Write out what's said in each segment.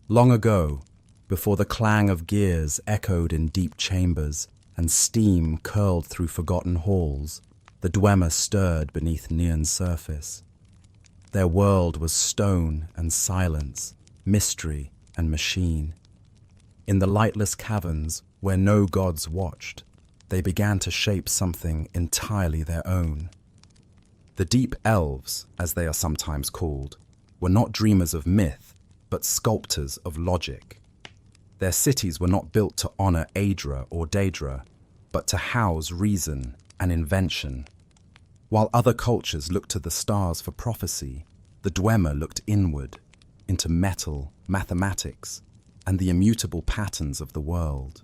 Long ago, before the clang of gears echoed in deep chambers and steam curled through forgotten halls, the Dwemer stirred beneath Nirn's surface. Their world was stone and silence, mystery and machine. In the lightless caverns where no gods watched, they began to shape something entirely their own. The Deep Elves, as they are sometimes called, were not dreamers of myth, but sculptors of logic. Their cities were not built to honor Aedra or Daedra, but to house reason and invention. While other cultures looked to the stars for prophecy, the Dwemer looked inward, into metal, mathematics, and the immutable patterns of the world.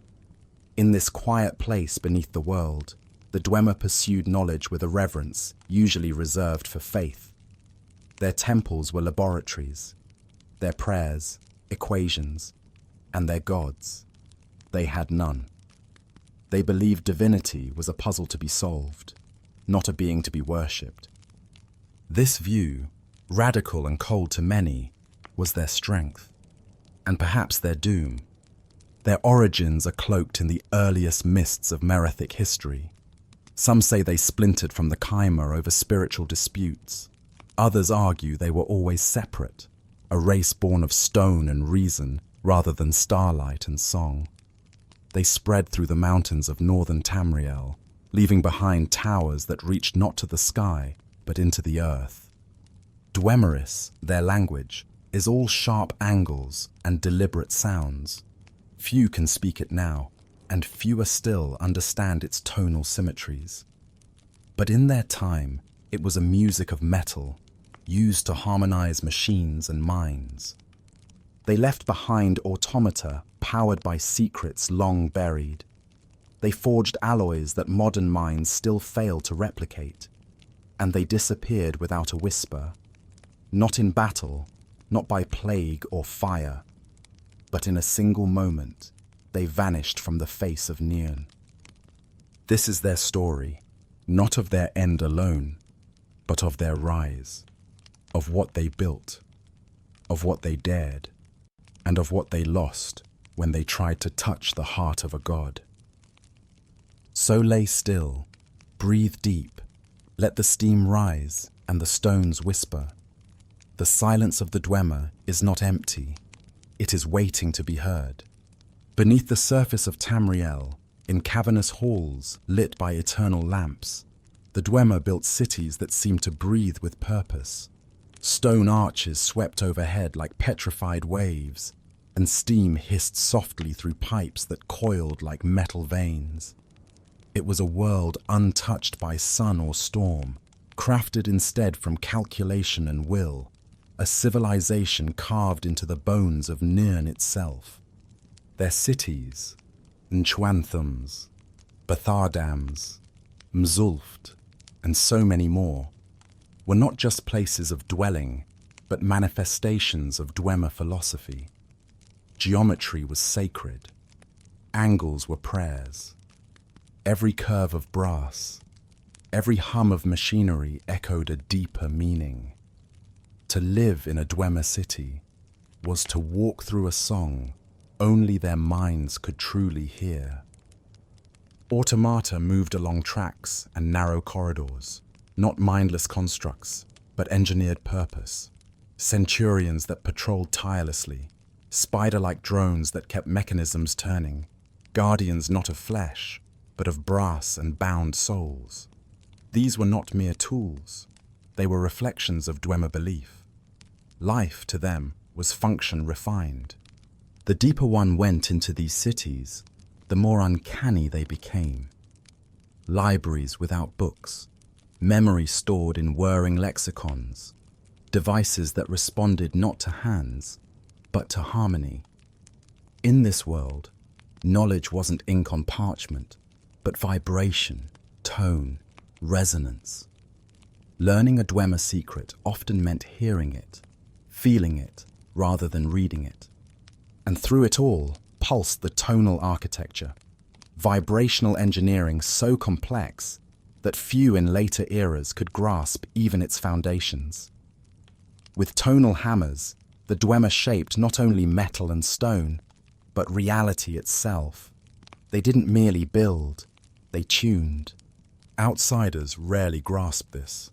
In this quiet place beneath the world, the Dwemer pursued knowledge with a reverence usually reserved for faith. Their temples were laboratories, their prayers, equations, and their gods. They had none. They believed divinity was a puzzle to be solved, not a being to be worshipped. This view, radical and cold to many, was their strength, and perhaps their doom. Their origins are cloaked in the earliest mists of Merethic history. Some say they splintered from the Chimera over spiritual disputes. Others argue they were always separate, a race born of stone and reason rather than starlight and song. They spread through the mountains of northern Tamriel, leaving behind towers that reached not to the sky, but into the earth. Dwemeris, their language, is all sharp angles and deliberate sounds. Few can speak it now, and fewer still understand its tonal symmetries. But in their time, it was a music of metal, used to harmonize machines and minds. They left behind automata powered by secrets long buried. They forged alloys that modern minds still fail to replicate. And they disappeared without a whisper. Not in battle, not by plague or fire, but in a single moment, they vanished from the face of Nirn. This is their story, not of their end alone, but of their rise, of what they built, of what they dared, and of what they lost when they tried to touch the heart of a god. So lay still, breathe deep, let the steam rise and the stones whisper. The silence of the Dwemer is not empty, it is waiting to be heard. Beneath the surface of Tamriel, in cavernous halls lit by eternal lamps, the Dwemer built cities that seemed to breathe with purpose. Stone arches swept overhead like petrified waves, and steam hissed softly through pipes that coiled like metal veins. It was a world untouched by sun or storm, crafted instead from calculation and will, a civilization carved into the bones of Nirn itself. Their cities, Nchwanthums, Bathardams, Mzulft, and so many more, were not just places of dwelling, but manifestations of Dwemer philosophy. Geometry was sacred. Angles were prayers. Every curve of brass, every hum of machinery echoed a deeper meaning. To live in a Dwemer city was to walk through a song only their minds could truly hear. Automata moved along tracks and narrow corridors, not mindless constructs, but engineered purpose. Centurions that patrolled tirelessly, spider-like drones that kept mechanisms turning, guardians not of flesh, but of brass and bound souls. These were not mere tools. They were reflections of Dwemer belief. Life, to them, was function refined. The deeper one went into these cities, the more uncanny they became. Libraries without books, memory stored in whirring lexicons, devices that responded not to hands, but to harmony. In this world, knowledge wasn't ink on parchment, but vibration, tone, resonance. Learning a Dwemer secret often meant hearing it, feeling it, rather than reading it. And through it all pulsed the tonal architecture, vibrational engineering so complex that few in later eras could grasp even its foundations. With tonal hammers, The Dwemer shaped not only metal and stone, but reality itself. They didn't merely build, they tuned. Outsiders rarely grasp this.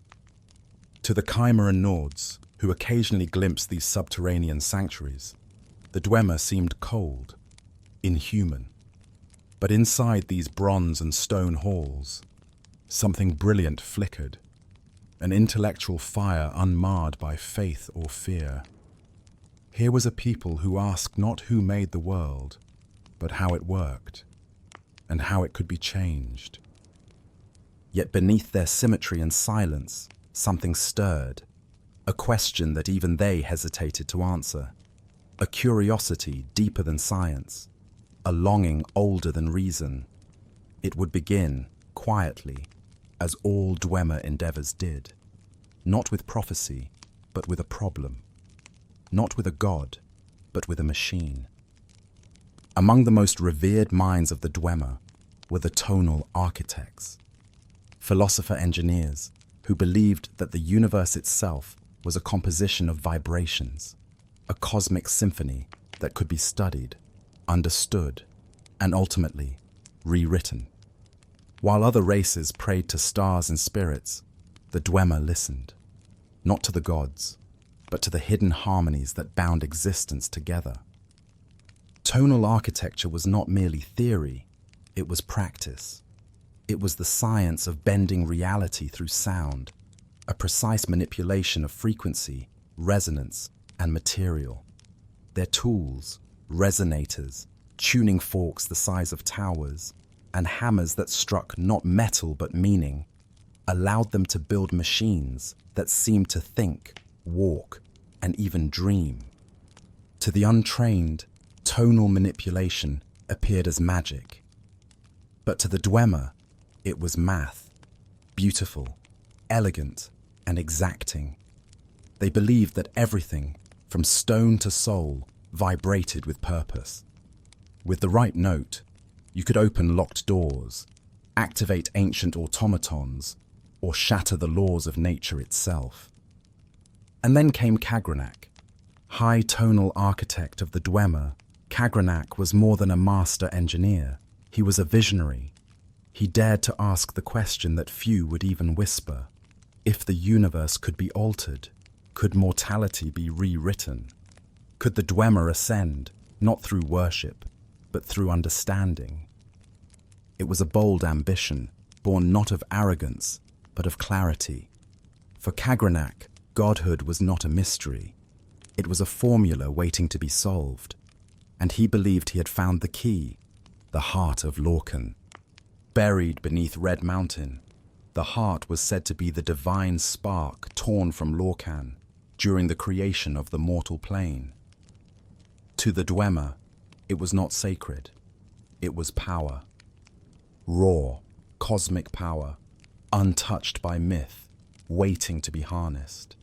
To the Chimeran Nords, who occasionally glimpse these subterranean sanctuaries, the Dwemer seemed cold, inhuman. But inside these bronze and stone halls, something brilliant flickered, an intellectual fire unmarred by faith or fear. Here was a people who asked not who made the world, but how it worked, and how it could be changed. Yet beneath their symmetry and silence, something stirred, a question that even they hesitated to answer, a curiosity deeper than science, a longing older than reason. It would begin, quietly, as all Dwemer endeavors did, not with prophecy, but with a problem, not with a god, but with a machine. Among the most revered minds of the Dwemer were the tonal architects, philosopher-engineers who believed that the universe itself was a composition of vibrations, a cosmic symphony that could be studied, understood, and ultimately rewritten. While other races prayed to stars and spirits, the Dwemer listened, not to the gods, but to the hidden harmonies that bound existence together. Tonal architecture was not merely theory, it was practice. It was the science of bending reality through sound, a precise manipulation of frequency, resonance, and material. Their tools, resonators, tuning forks the size of towers, and hammers that struck not metal but meaning, allowed them to build machines that seemed to think, walk, and even dream. To the untrained, tonal manipulation appeared as magic. But to the Dwemer, it was math, beautiful, elegant, and exacting. They believed that everything, from stone to soul, vibrated with purpose. With the right note, you could open locked doors, activate ancient automatons, or shatter the laws of nature itself. And then came Kagrenac, high tonal architect of the Dwemer. Kagrenac was more than a master engineer. He was a visionary. He dared to ask the question that few would even whisper. If the universe could be altered, could mortality be rewritten? Could the Dwemer ascend, not through worship, but through understanding? It was a bold ambition, born not of arrogance, but of clarity. For Kagrenac, godhood was not a mystery. It was a formula waiting to be solved. And he believed he had found the key, the Heart of Lorkhan. Buried beneath Red Mountain, the heart was said to be the divine spark torn from Lorkhan during the creation of the mortal plane. To the Dwemer, it was not sacred. It was power. Raw, cosmic power, untouched by myth, waiting to be harnessed.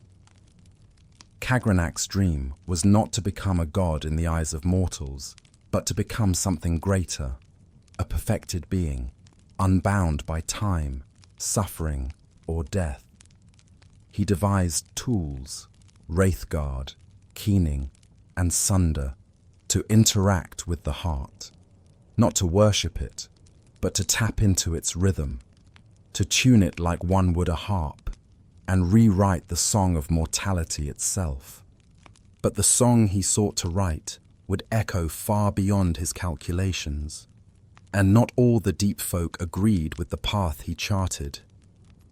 Kagrenac's dream was not to become a god in the eyes of mortals, but to become something greater, a perfected being, unbound by time, suffering, or death. He devised tools, Wraithguard, Keening, and Sunder, to interact with the heart, not to worship it, but to tap into its rhythm, to tune it like one would a harp, and rewrite the song of mortality itself. But the song he sought to write would echo far beyond his calculations, and not all the deep folk agreed with the path he charted.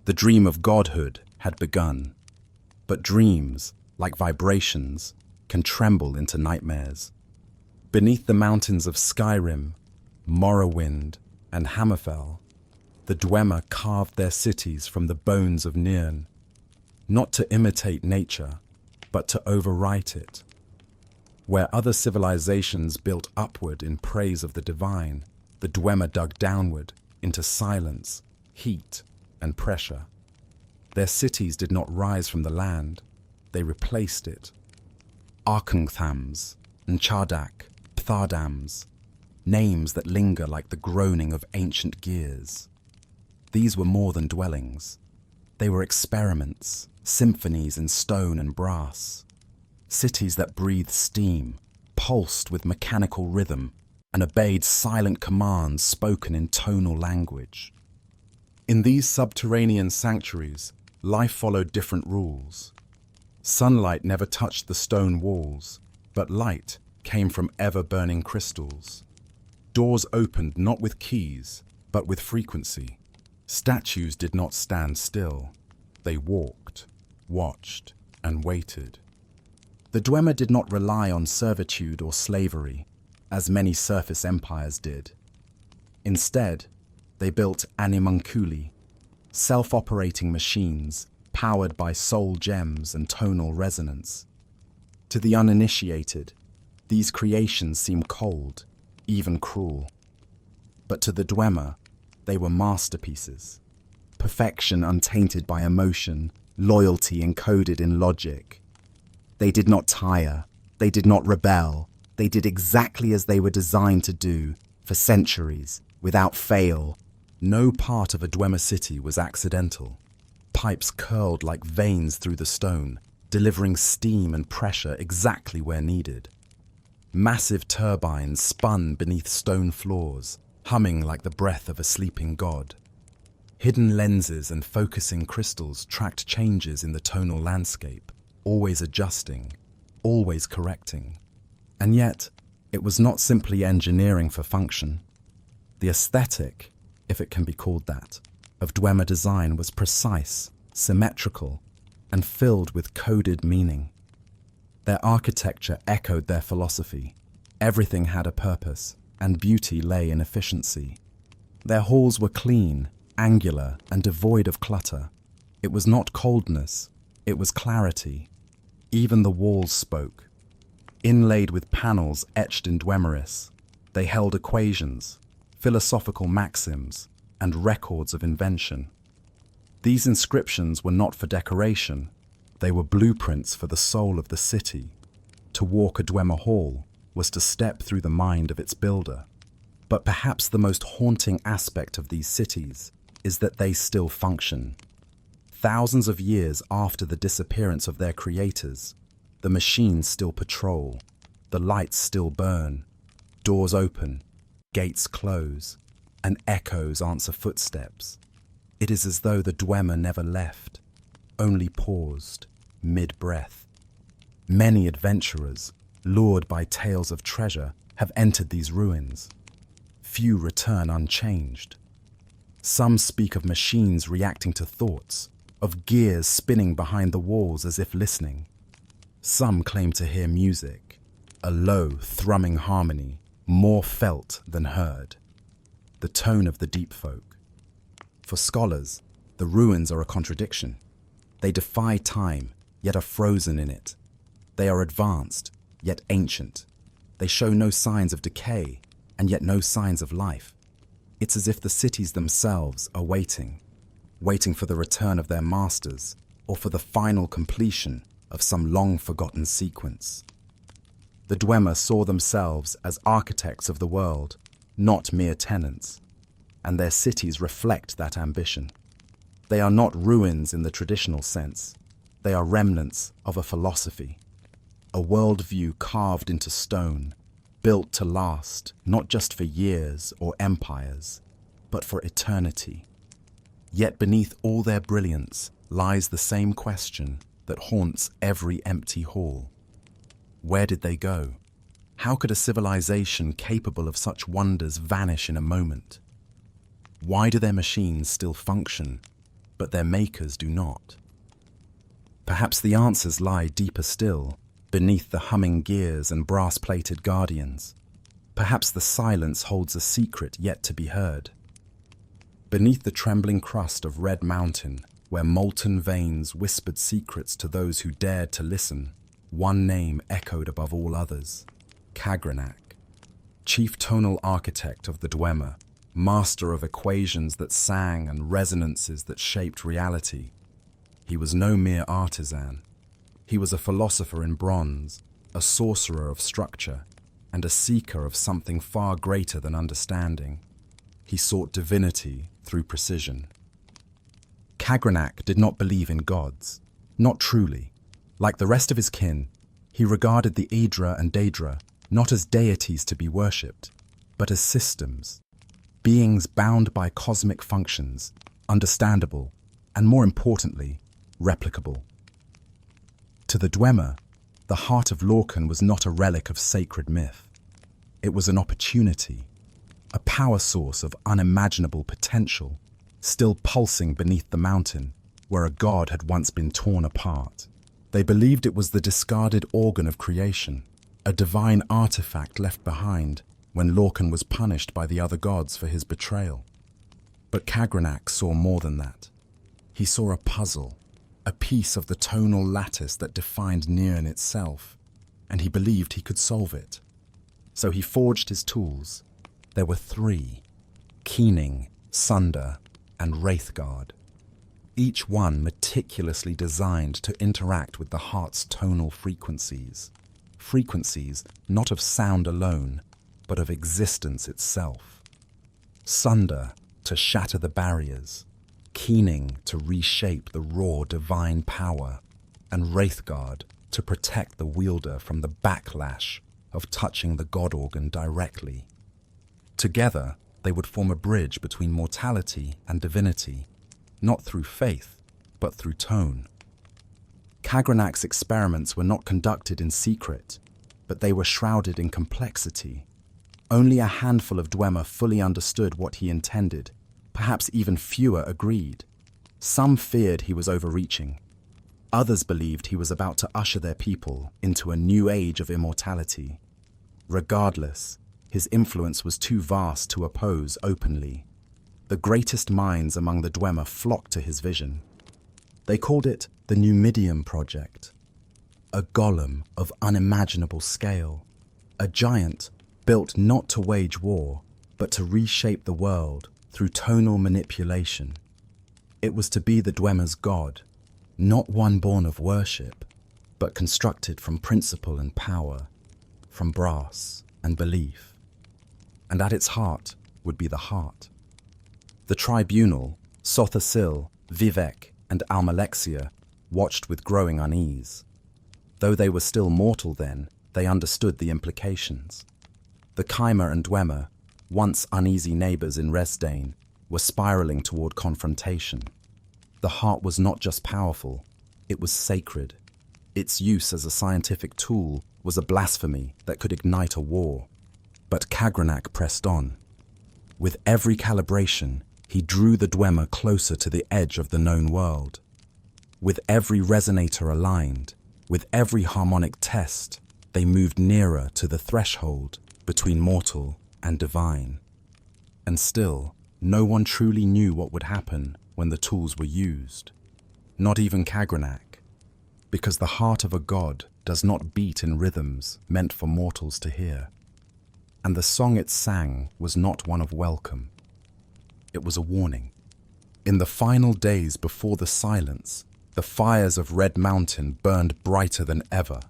The dream of godhood had begun, but dreams, like vibrations, can tremble into nightmares. Beneath the mountains of Skyrim, Morrowind, and Hammerfell, the Dwemer carved their cities from the bones of Nirn, not to imitate nature, but to overwrite it. Where other civilizations built upward in praise of the divine, the Dwemer dug downward into silence, heat, and pressure. Their cities did not rise from the land, they replaced it. Arkenthams, Nchadak, Pthardams, names that linger like the groaning of ancient gears. These were more than dwellings. They were experiments, symphonies in stone and brass. cities that breathed steam, pulsed with mechanical rhythm, and obeyed silent commands spoken in tonal language. In these subterranean sanctuaries, life followed different rules. Sunlight never touched the stone walls, but light came from ever-burning crystals. Doors opened not with keys, but with frequency. Statues did not stand still. They walked, watched, and waited. The Dwemer did not rely on servitude or slavery, as many surface empires did. Instead, they built animunculi, self-operating machines powered by soul gems and tonal resonance. To the uninitiated, these creations seem cold, even cruel. But to the Dwemer, they were masterpieces. Perfection untainted by emotion, loyalty encoded in logic. They did not tire, they did not rebel, they did exactly as they were designed to do, for centuries, without fail. No part of a Dwemer city was accidental. Pipes curled like veins through the stone, delivering steam and pressure exactly where needed. Massive turbines spun beneath stone floors, humming like the breath of a sleeping god. Hidden lenses and focusing crystals tracked changes in the tonal landscape, always adjusting, always correcting. And yet, it was not simply engineering for function. The aesthetic, if it can be called that, of Dwemer design was precise, symmetrical, and filled with coded meaning. Their architecture echoed their philosophy. Everything had a purpose, and beauty lay in efficiency. Their halls were clean, angular, and devoid of clutter. It was not coldness, it was clarity. Even the walls spoke. Inlaid with panels etched in Dwemeris, they held equations, philosophical maxims, and records of invention. These inscriptions were not for decoration, they were blueprints for the soul of the city. To walk a Dwemer hall was to step through the mind of its builder. But perhaps the most haunting aspect of these cities is that they still function. Thousands of years after the disappearance of their creators, the machines still patrol, the lights still burn, doors open, gates close, and echoes answer footsteps. It is as though the Dwemer never left, only paused, mid-breath. Many adventurers, lured by tales of treasure, have entered these ruins. Few return unchanged. Some speak of machines reacting to thoughts, of gears spinning behind the walls as if listening. Some claim to hear music, a low, thrumming harmony, more felt than heard. The tone of the deep folk. For scholars, the ruins are a contradiction. They defy time, yet are frozen in it. They are advanced, yet ancient. They show no signs of decay, and yet no signs of life. It's as if the cities themselves are waiting for the return of their masters, or for the final completion of some long-forgotten sequence. The Dwemer saw themselves as architects of the world, not mere tenants, and their cities reflect that ambition. They are not ruins in the traditional sense. They are remnants of a philosophy, a worldview carved into stone, built to last, not just for years or empires, but for eternity. Yet beneath all their brilliance lies the same question that haunts every empty hall. Where did they go? How could a civilization capable of such wonders vanish in a moment? Why do their machines still function, but their makers do not? Perhaps the answers lie deeper still, beneath the humming gears and brass-plated guardians. Perhaps the silence holds a secret yet to be heard. Beneath the trembling crust of Red Mountain, where molten veins whispered secrets to those who dared to listen, one name echoed above all others: Kagrenac, chief tonal architect of the Dwemer, master of equations that sang and resonances that shaped reality. He was no mere artisan. He was a philosopher in bronze, a sorcerer of structure, and a seeker of something far greater than understanding. He sought divinity through precision. Kagrenac did not believe in gods, not truly. Like the rest of his kin, He regarded the Aedra and Daedra not as deities to be worshipped, but as systems, beings bound by cosmic functions, understandable, and more importantly, replicable. To the Dwemer, the Heart of Lorkhan was not a relic of sacred myth. It was an opportunity, a power source of unimaginable potential, still pulsing beneath the mountain where a god had once been torn apart. They believed it was the discarded organ of creation, a divine artifact left behind when Lorkhan was punished by the other gods for his betrayal. But Kagrenac saw more than that. He saw a puzzle, a piece of the tonal lattice that defined Nirn itself, and he believed he could solve it. So he forged his tools. There were 3, Keening, Sunder, and Wraithguard, each one meticulously designed to interact with the heart's tonal frequencies. Frequencies not of sound alone, but of existence itself. Sunder to shatter the barriers, Keening to reshape the raw divine power, and Wraithguard to protect the wielder from the backlash of touching the god organ directly. Together, they would form a bridge between mortality and divinity, not through faith, but through tone. Kagrenac's experiments were not conducted in secret, but they were shrouded in complexity. Only a handful of Dwemer fully understood what he intended. Perhaps even fewer agreed. Some feared he was overreaching. Others believed he was about to usher their people into a new age of immortality. Regardless, his influence was too vast to oppose openly. The greatest minds among the Dwemer flocked to his vision. They called it the Numidium Project, a golem of unimaginable scale, a giant built not to wage war, but to reshape the world through tonal manipulation. It was to be the Dwemer's god, not one born of worship, but constructed from principle and power, from brass and belief. And at its heart would be the heart. The tribunal, Sothasil, Vivek, and Almalexia, watched with growing unease. Though they were still mortal then, they understood the implications. The Chimer and Dwemer, once uneasy neighbors in Resdain, were spiraling toward confrontation. The heart was not just powerful, it was sacred. Its use as a scientific tool was a blasphemy that could ignite a war. But Kagrenac pressed on. With every calibration, he drew the Dwemer closer to the edge of the known world. With every resonator aligned, with every harmonic test, they moved nearer to the threshold between mortal and divine. And still, no one truly knew what would happen when the tools were used. Not even Kagrenac, because the heart of a god does not beat in rhythms meant for mortals to hear. And the song it sang was not one of welcome. It was a warning. In the final days before the silence, the fires of Red Mountain burned brighter than ever.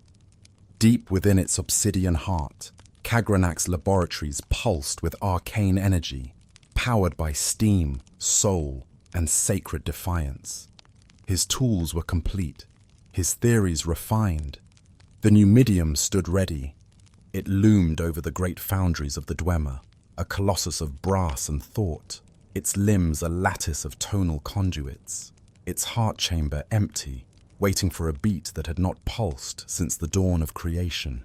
Deep within its obsidian heart, Kagrenac's laboratories pulsed with arcane energy, powered by steam, soul, and sacred defiance. His tools were complete, his theories refined. The Numidium stood ready. It loomed over the great foundries of the Dwemer, a colossus of brass and thought, its limbs a lattice of tonal conduits, its heart chamber empty, waiting for a beat that had not pulsed since the dawn of creation.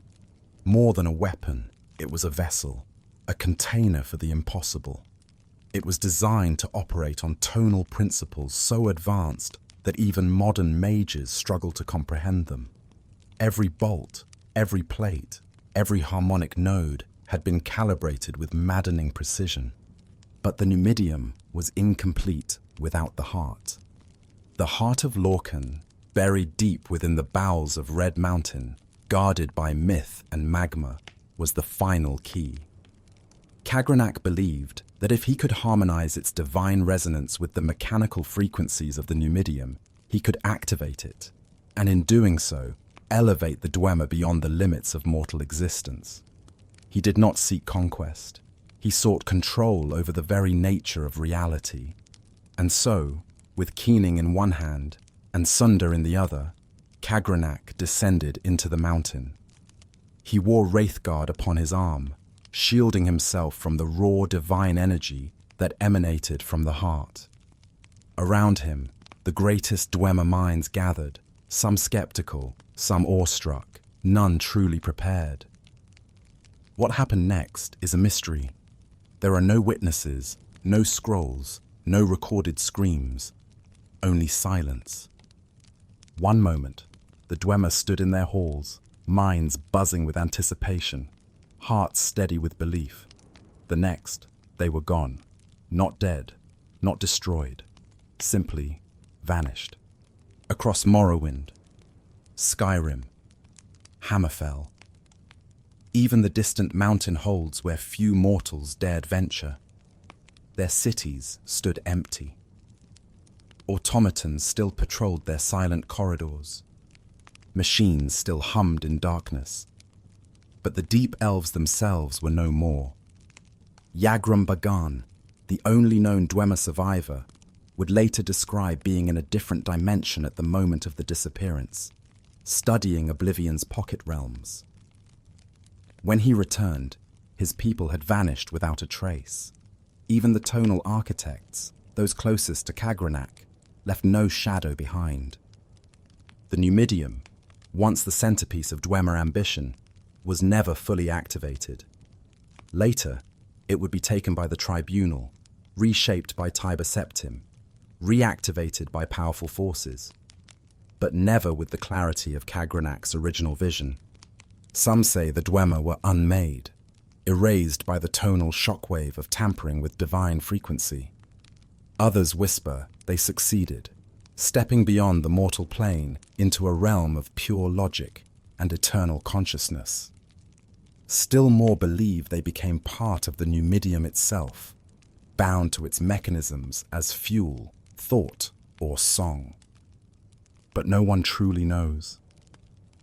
More than a weapon, it was a vessel, a container for the impossible. It was designed to operate on tonal principles so advanced that even modern mages struggle to comprehend them. Every bolt, every plate, every harmonic node had been calibrated with maddening precision. But the Numidium was incomplete without the heart. The Heart of Lorkhan, buried deep within the bowels of Red Mountain, guarded by myth and magma, was the final key. Kagrenac believed that if he could harmonize its divine resonance with the mechanical frequencies of the Numidium, he could activate it, and in doing so, elevate the Dwemer beyond the limits of mortal existence. He did not seek conquest. He sought control over the very nature of reality. And so, with Keening in one hand and Sunder in the other, Kagrenac descended into the mountain. He wore Wraithguard upon his arm, shielding himself from the raw divine energy that emanated from the heart. Around him, the greatest Dwemer minds gathered, some skeptical, some awestruck, none truly prepared. What happened next is a mystery. There are no witnesses, no scrolls, no recorded screams, only silence. One moment, the Dwemer stood in their halls, minds buzzing with anticipation, hearts steady with belief. The next, they were gone, not dead, not destroyed, simply vanished. Across Morrowind, Skyrim, Hammerfell, even the distant mountain holds where few mortals dared venture. Their cities stood empty. Automatons still patrolled their silent corridors. Machines still hummed in darkness. But the Deep Elves themselves were no more. Yagrum Bagan, the only known Dwemer survivor, would later describe being in a different dimension at the moment of the disappearance, studying Oblivion's pocket realms. When he returned, his people had vanished without a trace. Even the tonal architects, those closest to Kagrenac, left no shadow behind. The Numidium, once the centerpiece of Dwemer ambition, was never fully activated. Later, it would be taken by the Tribunal, reshaped by Tiber Septim, reactivated by powerful forces, but never with the clarity of Kagrenac's original vision. Some say the Dwemer were unmade, erased by the tonal shockwave of tampering with divine frequency. Others whisper they succeeded, stepping beyond the mortal plane into a realm of pure logic and eternal consciousness. Still more believe they became part of the Numidium itself, bound to its mechanisms as fuel, thought, or song. But no one truly knows.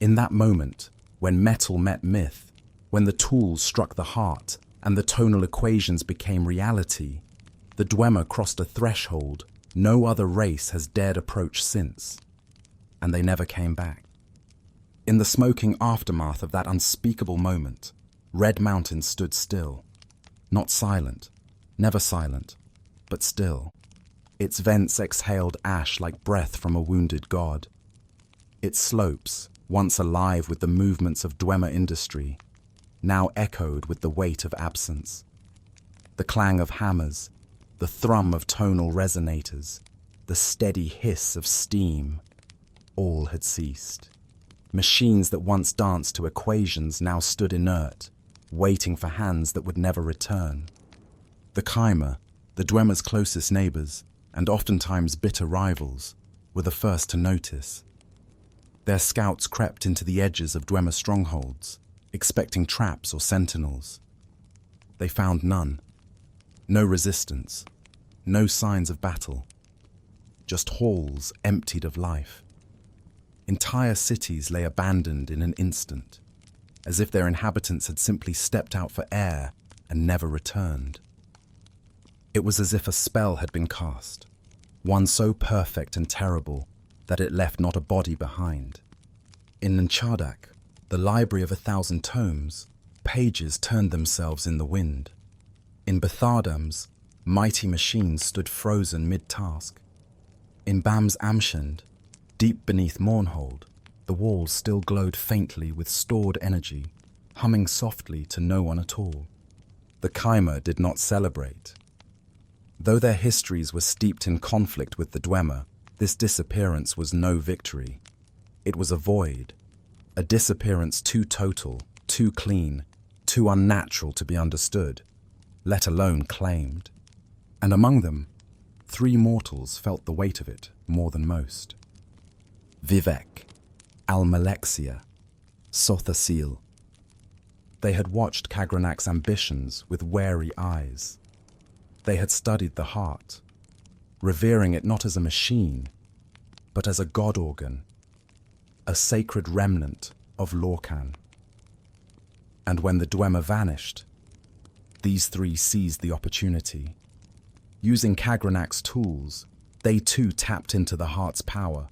In that moment, when metal met myth, when the tools struck the heart and the tonal equations became reality, the Dwemer crossed a threshold no other race has dared approach since, and they never came back. In the smoking aftermath of that unspeakable moment, Red Mountain stood still, not silent, never silent, but still. Its vents exhaled ash like breath from a wounded god. Its slopes, once alive with the movements of Dwemer industry, now echoed with the weight of absence. The clang of hammers, the thrum of tonal resonators, the steady hiss of steam, all had ceased. Machines that once danced to equations now stood inert, waiting for hands that would never return. The Chimer, the Dwemer's closest neighbors, and oftentimes bitter rivals, were the first to notice. Their scouts crept into the edges of Dwemer strongholds, expecting traps or sentinels. They found none. No resistance, no signs of battle. Just halls emptied of life. Entire cities lay abandoned in an instant, as if their inhabitants had simply stepped out for air and never returned. It was as if a spell had been cast, one so perfect and terrible that it left not a body behind. In Nchadak, the library of 1,000 tomes, pages turned themselves in the wind. In Bethardam's, mighty machines stood frozen mid-task. In Bam's Amshand, deep beneath Mournhold, the walls still glowed faintly with stored energy, humming softly to no one at all. The Chimer did not celebrate. Though their histories were steeped in conflict with the Dwemer, this disappearance was no victory. It was a void, a disappearance too total, too clean, too unnatural to be understood, let alone claimed. And among them, 3 mortals felt the weight of it more than most. Vivek, Almalexia, Sothasil. They had watched Kagrenac's ambitions with wary eyes. They had studied the heart, revering it not as a machine, but as a god organ, a sacred remnant of Lorkhan. And when the Dwemer vanished, these 3 seized the opportunity. Using Kagrenac's tools, they too tapped into the heart's power,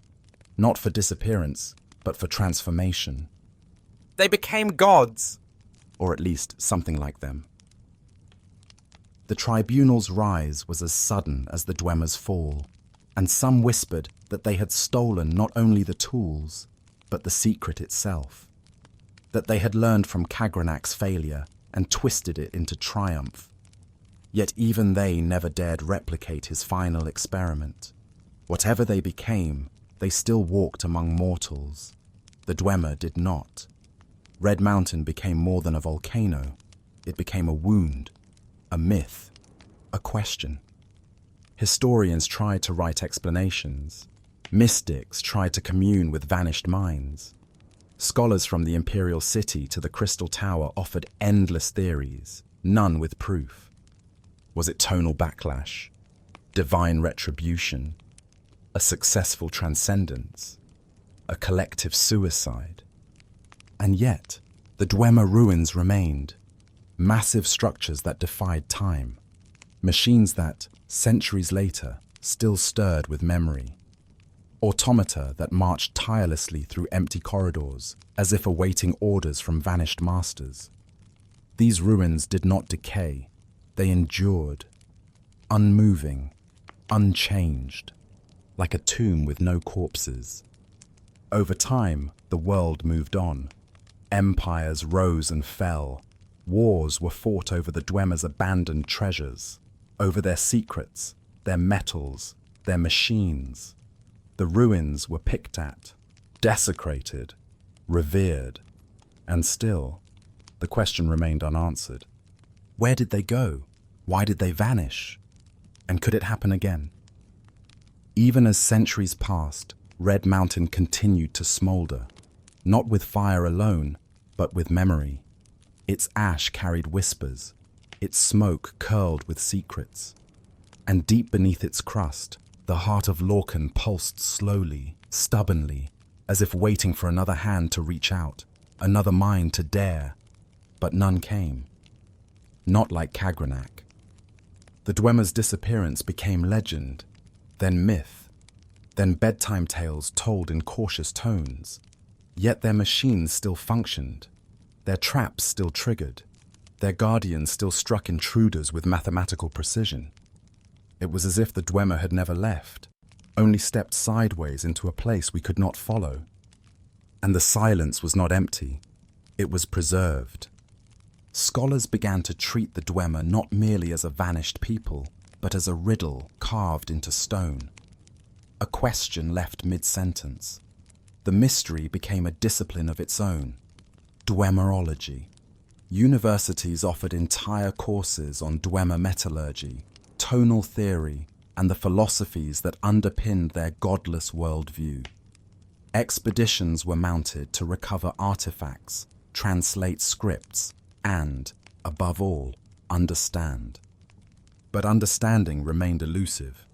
not for disappearance, but for transformation. They became gods. Or at least something like them. The tribunal's rise was as sudden as the Dwemer's fall, and some whispered that they had stolen not only the tools, but the secret itself. That they had learned from Kagrenac's failure and twisted it into triumph. Yet even they never dared replicate his final experiment. Whatever they became, they still walked among mortals. The Dwemer did not. Red Mountain became more than a volcano. It became a wound, a myth, a question. Historians tried to write explanations. Mystics tried to commune with vanished minds. Scholars from the Imperial City to the Crystal Tower offered endless theories, none with proof. Was it tonal backlash? Divine retribution? A successful transcendence? A collective suicide? And yet, the Dwemer ruins remained. Massive structures that defied time. Machines that, centuries later, still stirred with memory. Automata that marched tirelessly through empty corridors, as if awaiting orders from vanished masters. These ruins did not decay. They endured, unmoving, unchanged, like a tomb with no corpses. Over time, the world moved on. Empires rose and fell. Wars were fought over the Dwemer's abandoned treasures, over their secrets, their metals, their machines. The ruins were picked at, desecrated, revered, and still, the question remained unanswered. Where did they go? Why did they vanish? And could it happen again? Even as centuries passed, Red Mountain continued to smolder, not with fire alone, but with memory. Its ash carried whispers, its smoke curled with secrets. And deep beneath its crust, the Heart of Lorkhan pulsed slowly, stubbornly, as if waiting for another hand to reach out, another mind to dare. But none came. Not like Kagrenac. The Dwemer's disappearance became legend, then myth, then bedtime tales told in cautious tones. Yet their machines still functioned, their traps still triggered, their guardians still struck intruders with mathematical precision. It was as if the Dwemer had never left, only stepped sideways into a place we could not follow. And the silence was not empty, it was preserved. Scholars began to treat the Dwemer not merely as a vanished people, but as a riddle carved into stone. A question left mid-sentence. The mystery became a discipline of its own, Dwemerology. Universities offered entire courses on Dwemer metallurgy, tonal theory, and the philosophies that underpinned their godless worldview. Expeditions were mounted to recover artifacts, translate scripts, and, above all, understand. But understanding remained elusive.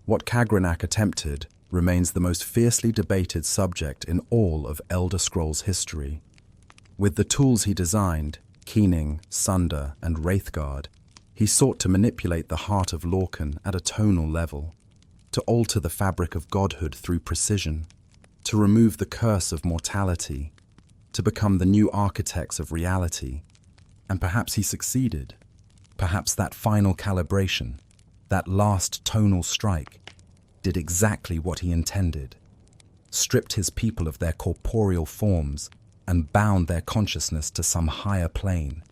What Kagrenac attempted remains the most fiercely debated subject in all of Elder Scrolls history. With the tools he designed, Keening, Sunder, and Wraithguard, he sought to manipulate the Heart of Lorkhan at a tonal level, to alter the fabric of godhood through precision, to remove the curse of mortality, to become the new architects of reality. And perhaps he succeeded. Perhaps that final calibration, that last tonal strike, did exactly what he intended, stripped his people of their corporeal forms and bound their consciousness to some higher plane,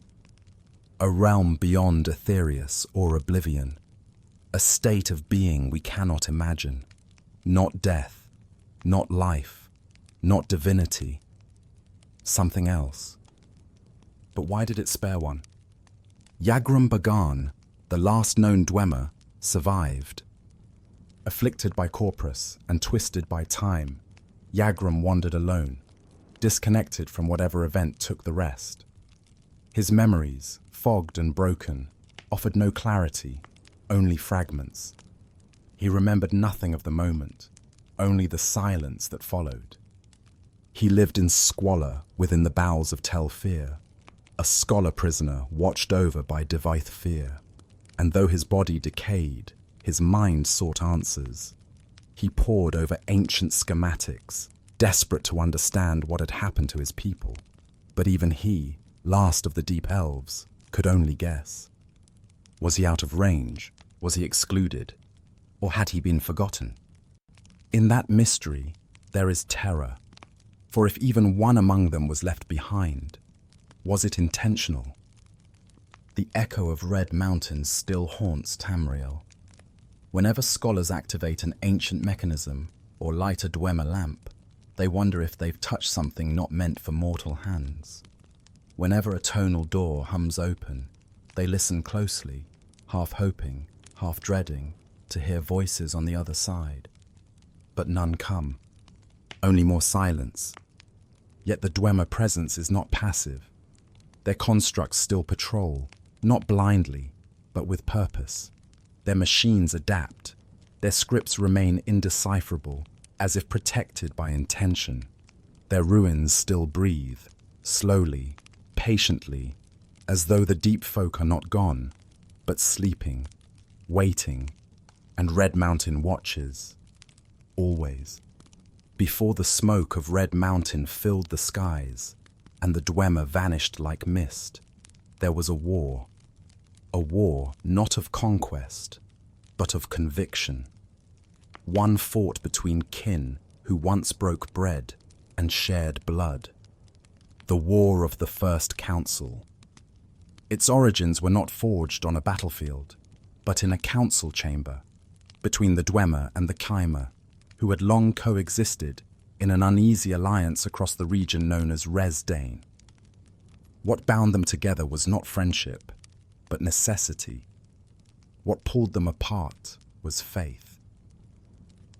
a realm beyond Aetherius or oblivion, a state of being we cannot imagine, not death, not life, not divinity, something else. But why did it spare one? Yagrum Bagan, the last known Dwemer, survived. Afflicted by Corpus and twisted by time, Yagrum wandered alone, disconnected from whatever event took the rest. His memories, fogged and broken, offered no clarity, only fragments. He remembered nothing of the moment, only the silence that followed. He lived in squalor within the bowels of Tel Fear, a scholar prisoner watched over by Devaith fear. And though his body decayed, his mind sought answers. He pored over ancient schematics, desperate to understand what had happened to his people. But even he, last of the Deep Elves, could only guess. Was he out of range? Was he excluded? Or had he been forgotten? In that mystery, there is terror. For if even one among them was left behind, was it intentional? The echo of Red Mountain still haunts Tamriel. Whenever scholars activate an ancient mechanism or light a Dwemer lamp, they wonder if they've touched something not meant for mortal hands. Whenever a tonal door hums open, they listen closely, half hoping, half dreading, to hear voices on the other side. But none come, only more silence. Yet the Dwemer presence is not passive. Their constructs still patrol, not blindly, but with purpose. Their machines adapt. Their scripts remain indecipherable, as if protected by intention. Their ruins still breathe, slowly, patiently, as though the deep folk are not gone, but sleeping, waiting, and Red Mountain watches, always. Before the smoke of Red Mountain filled the skies, and the Dwemer vanished like mist, there was a war not of conquest, but of conviction. One fought between kin who once broke bread and shared blood. The War of the First Council. Its origins were not forged on a battlefield, but in a council chamber, between the Dwemer and the Chimera, who had long coexisted in an uneasy alliance across the region known as Resdain. What bound them together was not friendship, but necessity. What pulled them apart was faith.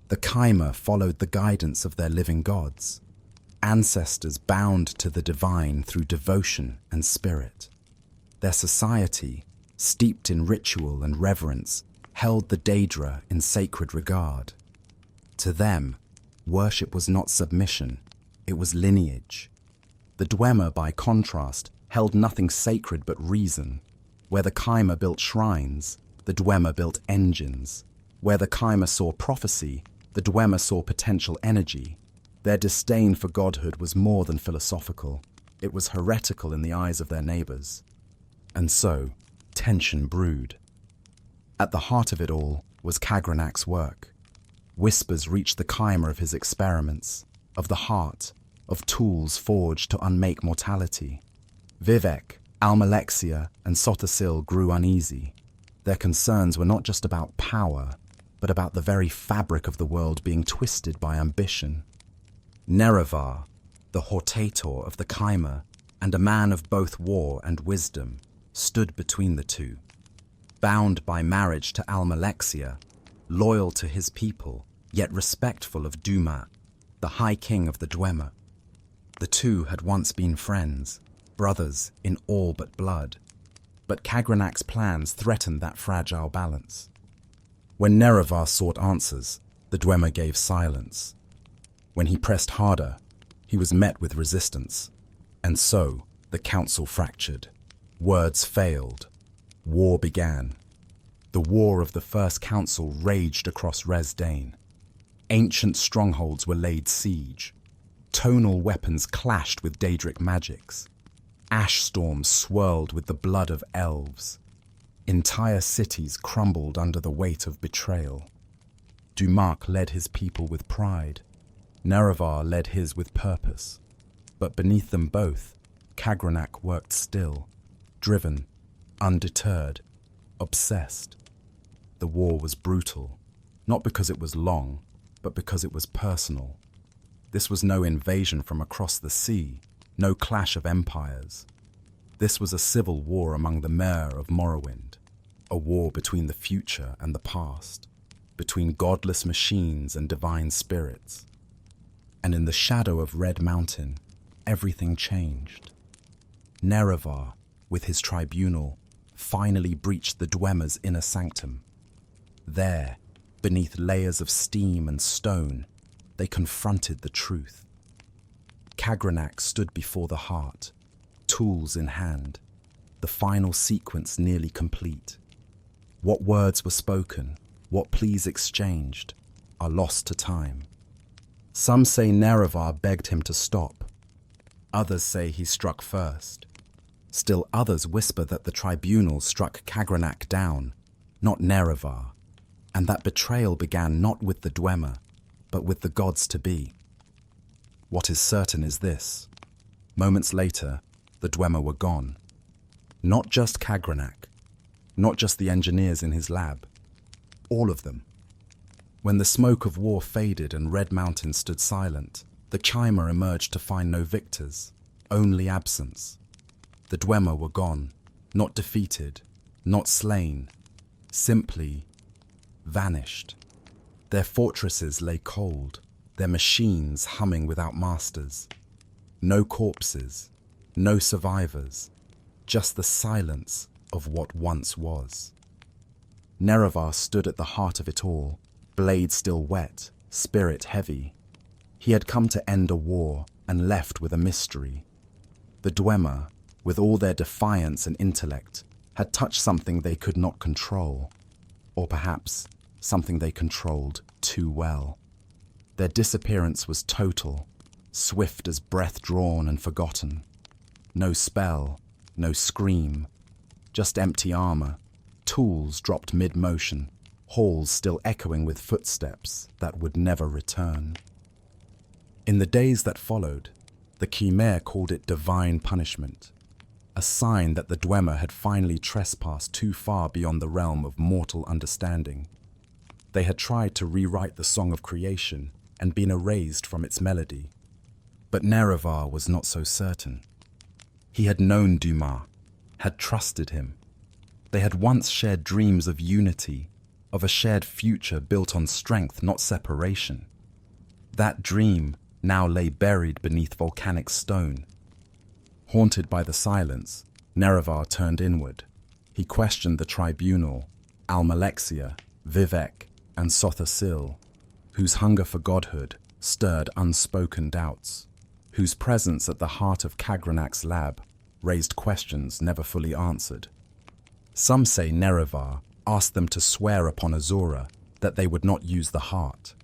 The Chimera followed the guidance of their living gods, ancestors bound to the divine through devotion and spirit. Their society, steeped in ritual and reverence, held the Daedra in sacred regard. To them, worship was not submission, it was lineage. The Dwemer, by contrast, held nothing sacred but reason. Where the Chimera built shrines, the Dwemer built engines. Where the Chimera saw prophecy, the Dwemer saw potential energy. Their disdain for godhood was more than philosophical. It was heretical in the eyes of their neighbors. And so, tension brewed. At the heart of it all was Kagrenac's work. Whispers reached the Chimera of his experiments, of the heart, of tools forged to unmake mortality. Vivek, Almalexia, and Sotasil grew uneasy. Their concerns were not just about power, but about the very fabric of the world being twisted by ambition. Nerevar, the Hortator of the Chimera, and a man of both war and wisdom, stood between the two. Bound by marriage to Almalexia, loyal to his people, yet respectful of Dwemer, the High King of the Dwemer. The two had once been friends, brothers in all but blood, but Kagrenac's plans threatened that fragile balance. When Nerevar sought answers, the Dwemer gave silence. When he pressed harder, he was met with resistance, and so the council fractured. Words failed. War began. The War of the First Council raged across Resdain. Ancient strongholds were laid siege. Tonal weapons clashed with Daedric magics. Ash storms swirled with the blood of elves. Entire cities crumbled under the weight of betrayal. Dumarc led his people with pride. Nerevar led his with purpose. But beneath them both, Kagrenac worked still, driven, undeterred, obsessed. The war was brutal, not because it was long, but because it was personal. This was no invasion from across the sea, no clash of empires. This was a civil war among the Mer of Morrowind, a war between the future and the past, between godless machines and divine spirits. And in the shadow of Red Mountain, everything changed. Nerevar, with his tribunal, finally breached the Dwemer's inner sanctum. There, beneath layers of steam and stone, they confronted the truth. Kagrenac stood before the heart, tools in hand, the final sequence nearly complete. What words were spoken, what pleas exchanged, are lost to time. Some say Nerevar begged him to stop. Others say he struck first. Still others whisper that the tribunal struck Kagrenac down, not Nerevar, and that betrayal began not with the Dwemer, but with the gods-to-be. What is certain is this. Moments later, the Dwemer were gone. Not just Kagrenac, not just the engineers in his lab, all of them. When the smoke of war faded and Red Mountain stood silent, the chimer emerged to find no victors, only absence. The Dwemer were gone, not defeated, not slain, simply vanished. Their fortresses lay cold, their machines humming without masters. No corpses, no survivors, just the silence of what once was. Nerevar stood at the heart of it all, blade still wet, spirit heavy. He had come to end a war and left with a mystery. The Dwemer, with all their defiance and intellect, had touched something they could not control, or perhaps something they controlled too well. Their disappearance was total, swift as breath drawn and forgotten. No spell, no scream, just empty armor, tools dropped mid-motion, halls still echoing with footsteps that would never return. In the days that followed, the Chimere called it divine punishment, a sign that the Dwemer had finally trespassed too far beyond the realm of mortal understanding. They had tried to rewrite the song of creation and been erased from its melody. But Nerevar was not so certain. He had known Dwemer, had trusted him. They had once shared dreams of unity, of a shared future built on strength, not separation. That dream now lay buried beneath volcanic stone. Haunted by the silence, Nerevar turned inward. He questioned the tribunal, Almalexia, Vivek, and Sothasil, whose hunger for godhood stirred unspoken doubts, whose presence at the heart of Kagrenac's lab raised questions never fully answered. Some say Nerevar asked them to swear upon Azura that they would not use the heart.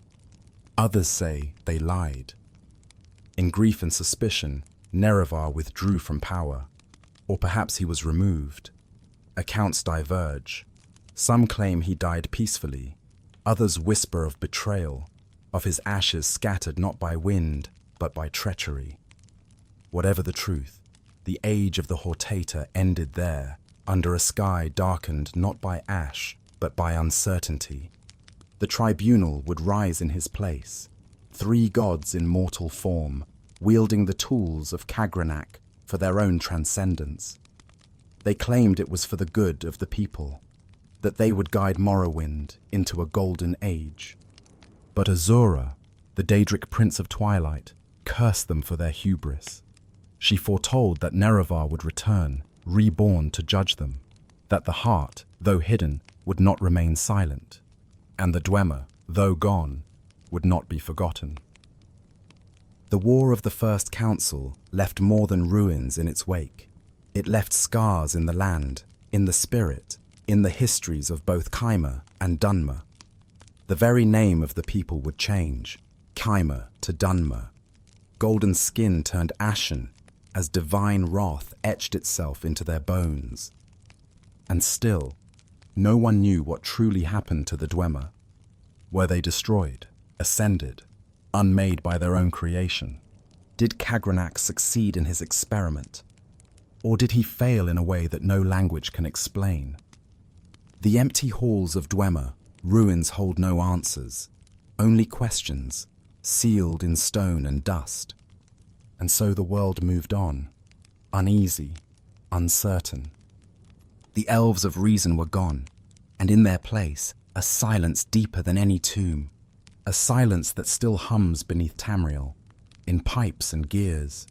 Others say they lied. In grief and suspicion, Nerevar withdrew from power, or perhaps he was removed. Accounts diverge. Some claim he died peacefully. Others whisper of betrayal, of his ashes scattered not by wind, but by treachery. Whatever the truth, the age of the Hortator ended there, under a sky darkened not by ash, but by uncertainty. The tribunal would rise in his place, 3 gods in mortal form, wielding the tools of Kagrenac for their own transcendence. They claimed it was for the good of the people, that they would guide Morrowind into a golden age. But Azura, the Daedric Prince of Twilight, cursed them for their hubris. She foretold that Nerevar would return, reborn to judge them, that the heart, though hidden, would not remain silent, and the Dwemer, though gone, would not be forgotten. The War of the First Council left more than ruins in its wake. It left scars in the land, in the spirit, in the histories of both Chimere and Dunmer. The very name of the people would change, Chimere to Dunmer. Golden skin turned ashen as divine wrath etched itself into their bones. And still, no one knew what truly happened to the Dwemer. Were they destroyed, ascended, unmade by their own creation? Did Kagrenac succeed in his experiment? Or did he fail in a way that no language can explain? The empty halls of Dwemer, ruins hold no answers, only questions, sealed in stone and dust. And so the world moved on, uneasy, uncertain. The elves of reason were gone, and in their place, a silence deeper than any tomb, a silence that still hums beneath Tamriel, in pipes and gears,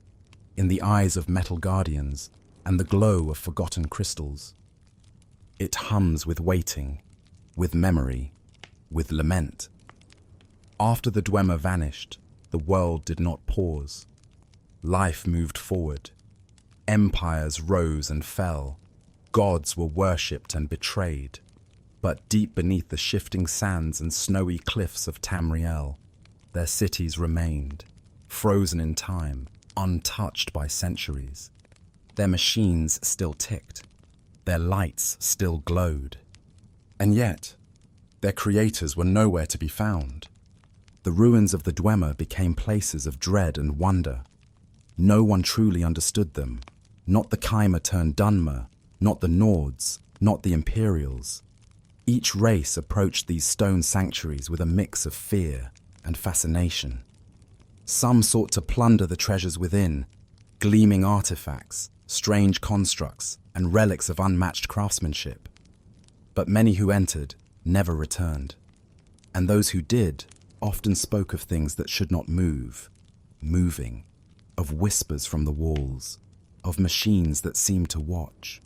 in the eyes of metal guardians and the glow of forgotten crystals. It hums with waiting, with memory, with lament. After the Dwemer vanished, the world did not pause. Life moved forward. Empires rose and fell. Gods were worshipped and betrayed. But deep beneath the shifting sands and snowy cliffs of Tamriel, their cities remained, frozen in time, untouched by centuries. Their machines still ticked. Their lights still glowed. And yet, their creators were nowhere to be found. The ruins of the Dwemer became places of dread and wonder. No one truly understood them. Not the Chimer turned Dunmer, not the Nords, not the Imperials. Each race approached these stone sanctuaries with a mix of fear and fascination. Some sought to plunder the treasures within, gleaming artifacts, strange constructs, and relics of unmatched craftsmanship. But many who entered never returned. And those who did often spoke of things that should not move, moving, of whispers from the walls, of machines that seemed to watch.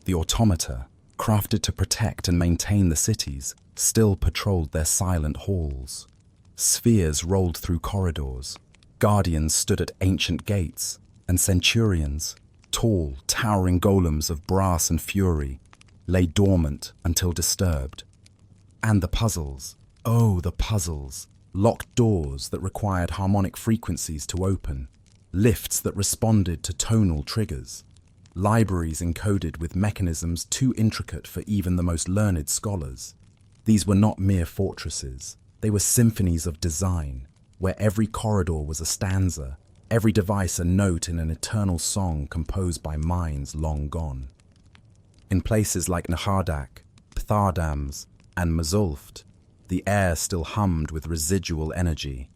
The automata, crafted to protect and maintain the cities, still patrolled their silent halls. Spheres rolled through corridors, guardians stood at ancient gates, and centurions, tall, towering golems of brass and fury, lay dormant until disturbed. And the puzzles, oh the puzzles, locked doors that required harmonic frequencies to open, lifts that responded to tonal triggers, libraries encoded with mechanisms too intricate for even the most learned scholars. These were not mere fortresses, they were symphonies of design, where every corridor was a stanza, every device a note in an eternal song composed by minds long gone. In places like Nahardak, Pthardams, and Mazulft, the air still hummed with residual energy.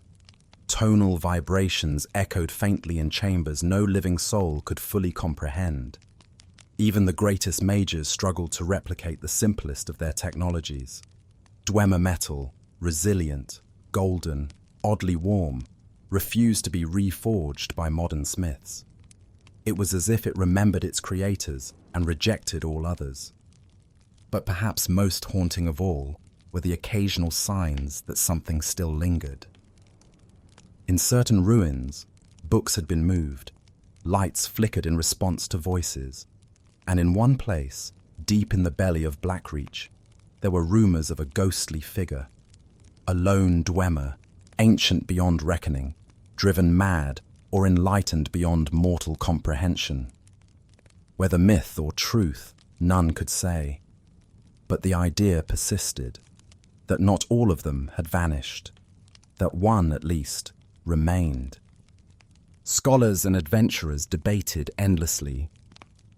Tonal vibrations echoed faintly in chambers no living soul could fully comprehend. Even the greatest mages struggled to replicate the simplest of their technologies. Dwemer metal, resilient, golden, oddly warm, refused to be reforged by modern smiths. It was as if it remembered its creators and rejected all others. But perhaps most haunting of all were the occasional signs that something still lingered. In certain ruins, books had been moved, lights flickered in response to voices, and in one place, deep in the belly of Blackreach, there were rumors of a ghostly figure, a lone Dwemer, ancient beyond reckoning, driven mad or enlightened beyond mortal comprehension. Whether myth or truth, none could say, but the idea persisted, that not all of them had vanished, that one, at least, remained. Scholars and adventurers debated endlessly.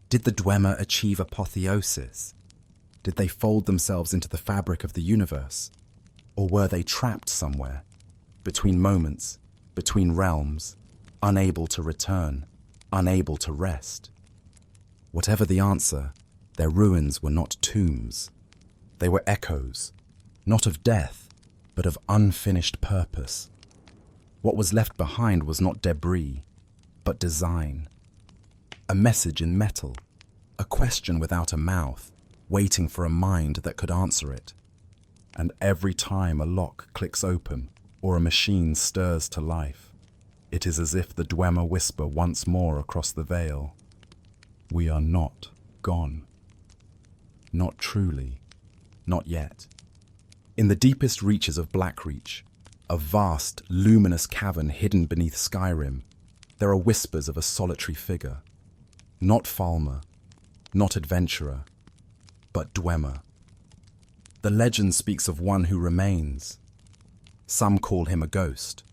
Did the Dwemer achieve apotheosis? Did they fold themselves into the fabric of the universe? Or were they trapped somewhere, between moments, between realms, unable to return, unable to rest? Whatever the answer, their ruins were not tombs. They were echoes, not of death, but of unfinished purpose. What was left behind was not debris, but design. A message in metal, a question without a mouth, waiting for a mind that could answer it. And every time a lock clicks open or a machine stirs to life, it is as if the Dwemer whisper once more across the veil, "We are not gone. Not truly, not yet." In the deepest reaches of Blackreach, a vast, luminous cavern hidden beneath Skyrim, there are whispers of a solitary figure. Not Falmer, not adventurer, but Dwemer. The legend speaks of one who remains. Some call him a ghost,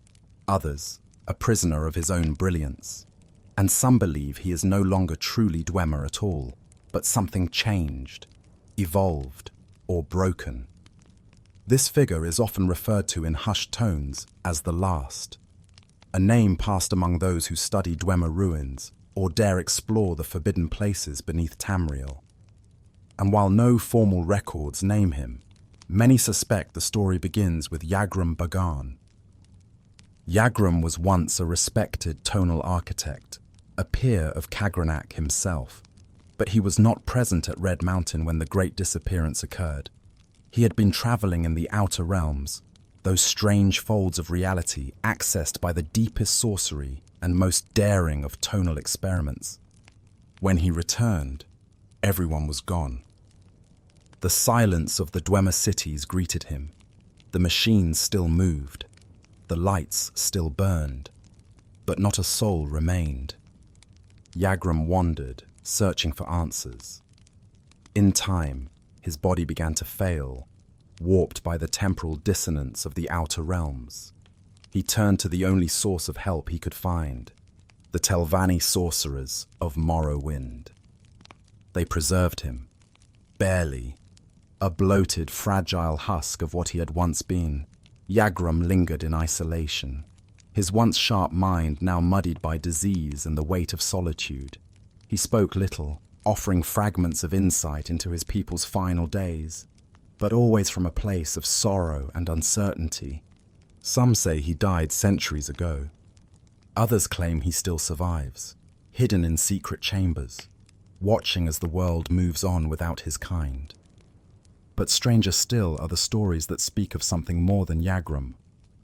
others a prisoner of his own brilliance, and some believe he is no longer truly Dwemer at all, but something changed, evolved, or broken. This figure is often referred to in hushed tones as the Last, a name passed among those who study Dwemer ruins or dare explore the forbidden places beneath Tamriel. And while no formal records name him, many suspect the story begins with Yagrum Bagan. Yagrum was once a respected tonal architect, a peer of Kagrenac himself, but he was not present at Red Mountain when the Great Disappearance occurred. He had been traveling in the outer realms, those strange folds of reality accessed by the deepest sorcery and most daring of tonal experiments. When he returned, everyone was gone. The silence of the Dwemer cities greeted him. The machines still moved. The lights still burned. but not a soul remained. Yagrum wandered, searching for answers. In time, his body began to fail, warped by the temporal dissonance of the outer realms. He turned to the only source of help he could find, the Telvanni sorcerers of Morrowind. They preserved him, barely, a bloated, fragile husk of what he had once been. Yagrum lingered in isolation, his once sharp mind now muddied by disease and the weight of solitude. He spoke little, offering fragments of insight into his people's final days, but always from a place of sorrow and uncertainty. Some say he died centuries ago. Others claim he still survives, hidden in secret chambers, watching as the world moves on without his kind. But stranger still are the stories that speak of something more than Yagrum,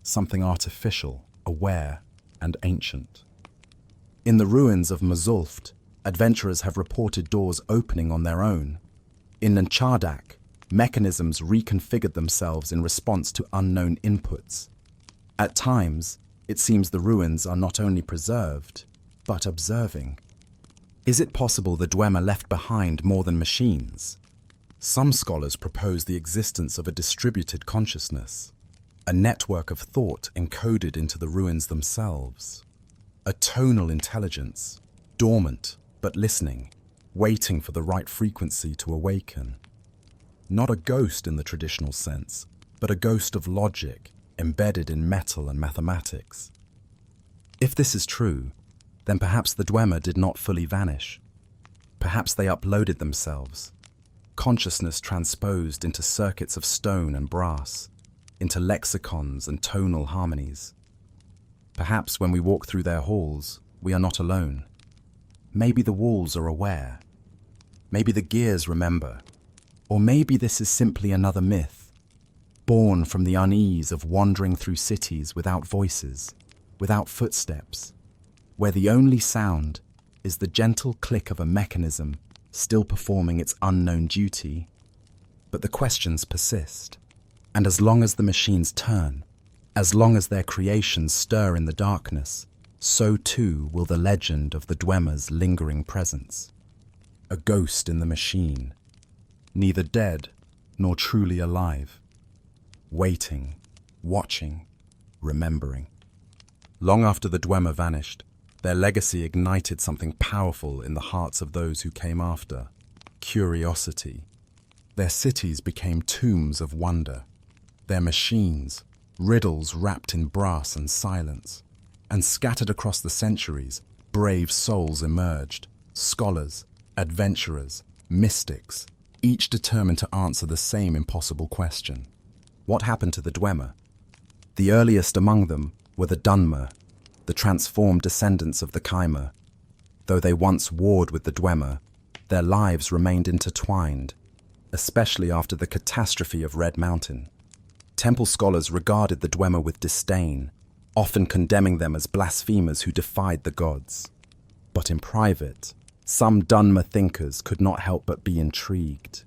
something artificial, aware, and ancient. In the ruins of Mazulft, adventurers have reported doors opening on their own. In Nanchardak, mechanisms reconfigured themselves in response to unknown inputs. At times, it seems the ruins are not only preserved, but observing. Is it possible the Dwemer left behind more than machines? Some scholars propose the existence of a distributed consciousness, a network of thought encoded into the ruins themselves, a tonal intelligence, dormant but listening, waiting for the right frequency to awaken. Not a ghost in the traditional sense, but a ghost of logic embedded in metal and mathematics. If this is true, then perhaps the Dwemer did not fully vanish. Perhaps they uploaded themselves, consciousness transposed into circuits of stone and brass, into lexicons and tonal harmonies. Perhaps when we walk through their halls, we are not alone. Maybe the walls are aware. Maybe the gears remember. Or maybe this is simply another myth, born from the unease of wandering through cities without voices, without footsteps, where the only sound is the gentle click of a mechanism still performing its unknown duty. But the questions persist, and as long as the machines turn, as long as their creations stir in the darkness, so too will the legend of the Dwemer's lingering presence. A ghost in the machine, neither dead nor truly alive, waiting, watching, remembering. Long after the Dwemer vanished, their legacy ignited something powerful in the hearts of those who came after: curiosity. Their cities became tombs of wonder, their machines, riddles wrapped in brass and silence. And scattered across the centuries, brave souls emerged, scholars, adventurers, mystics, each determined to answer the same impossible question. What happened to the Dwemer? The earliest among them were the Dunmer, the transformed descendants of the Chimera. Though they once warred with the Dwemer, their lives remained intertwined, especially after the catastrophe of Red Mountain. Temple scholars regarded the Dwemer with disdain, often condemning them as blasphemers who defied the gods. But in private, some Dunmer thinkers could not help but be intrigued.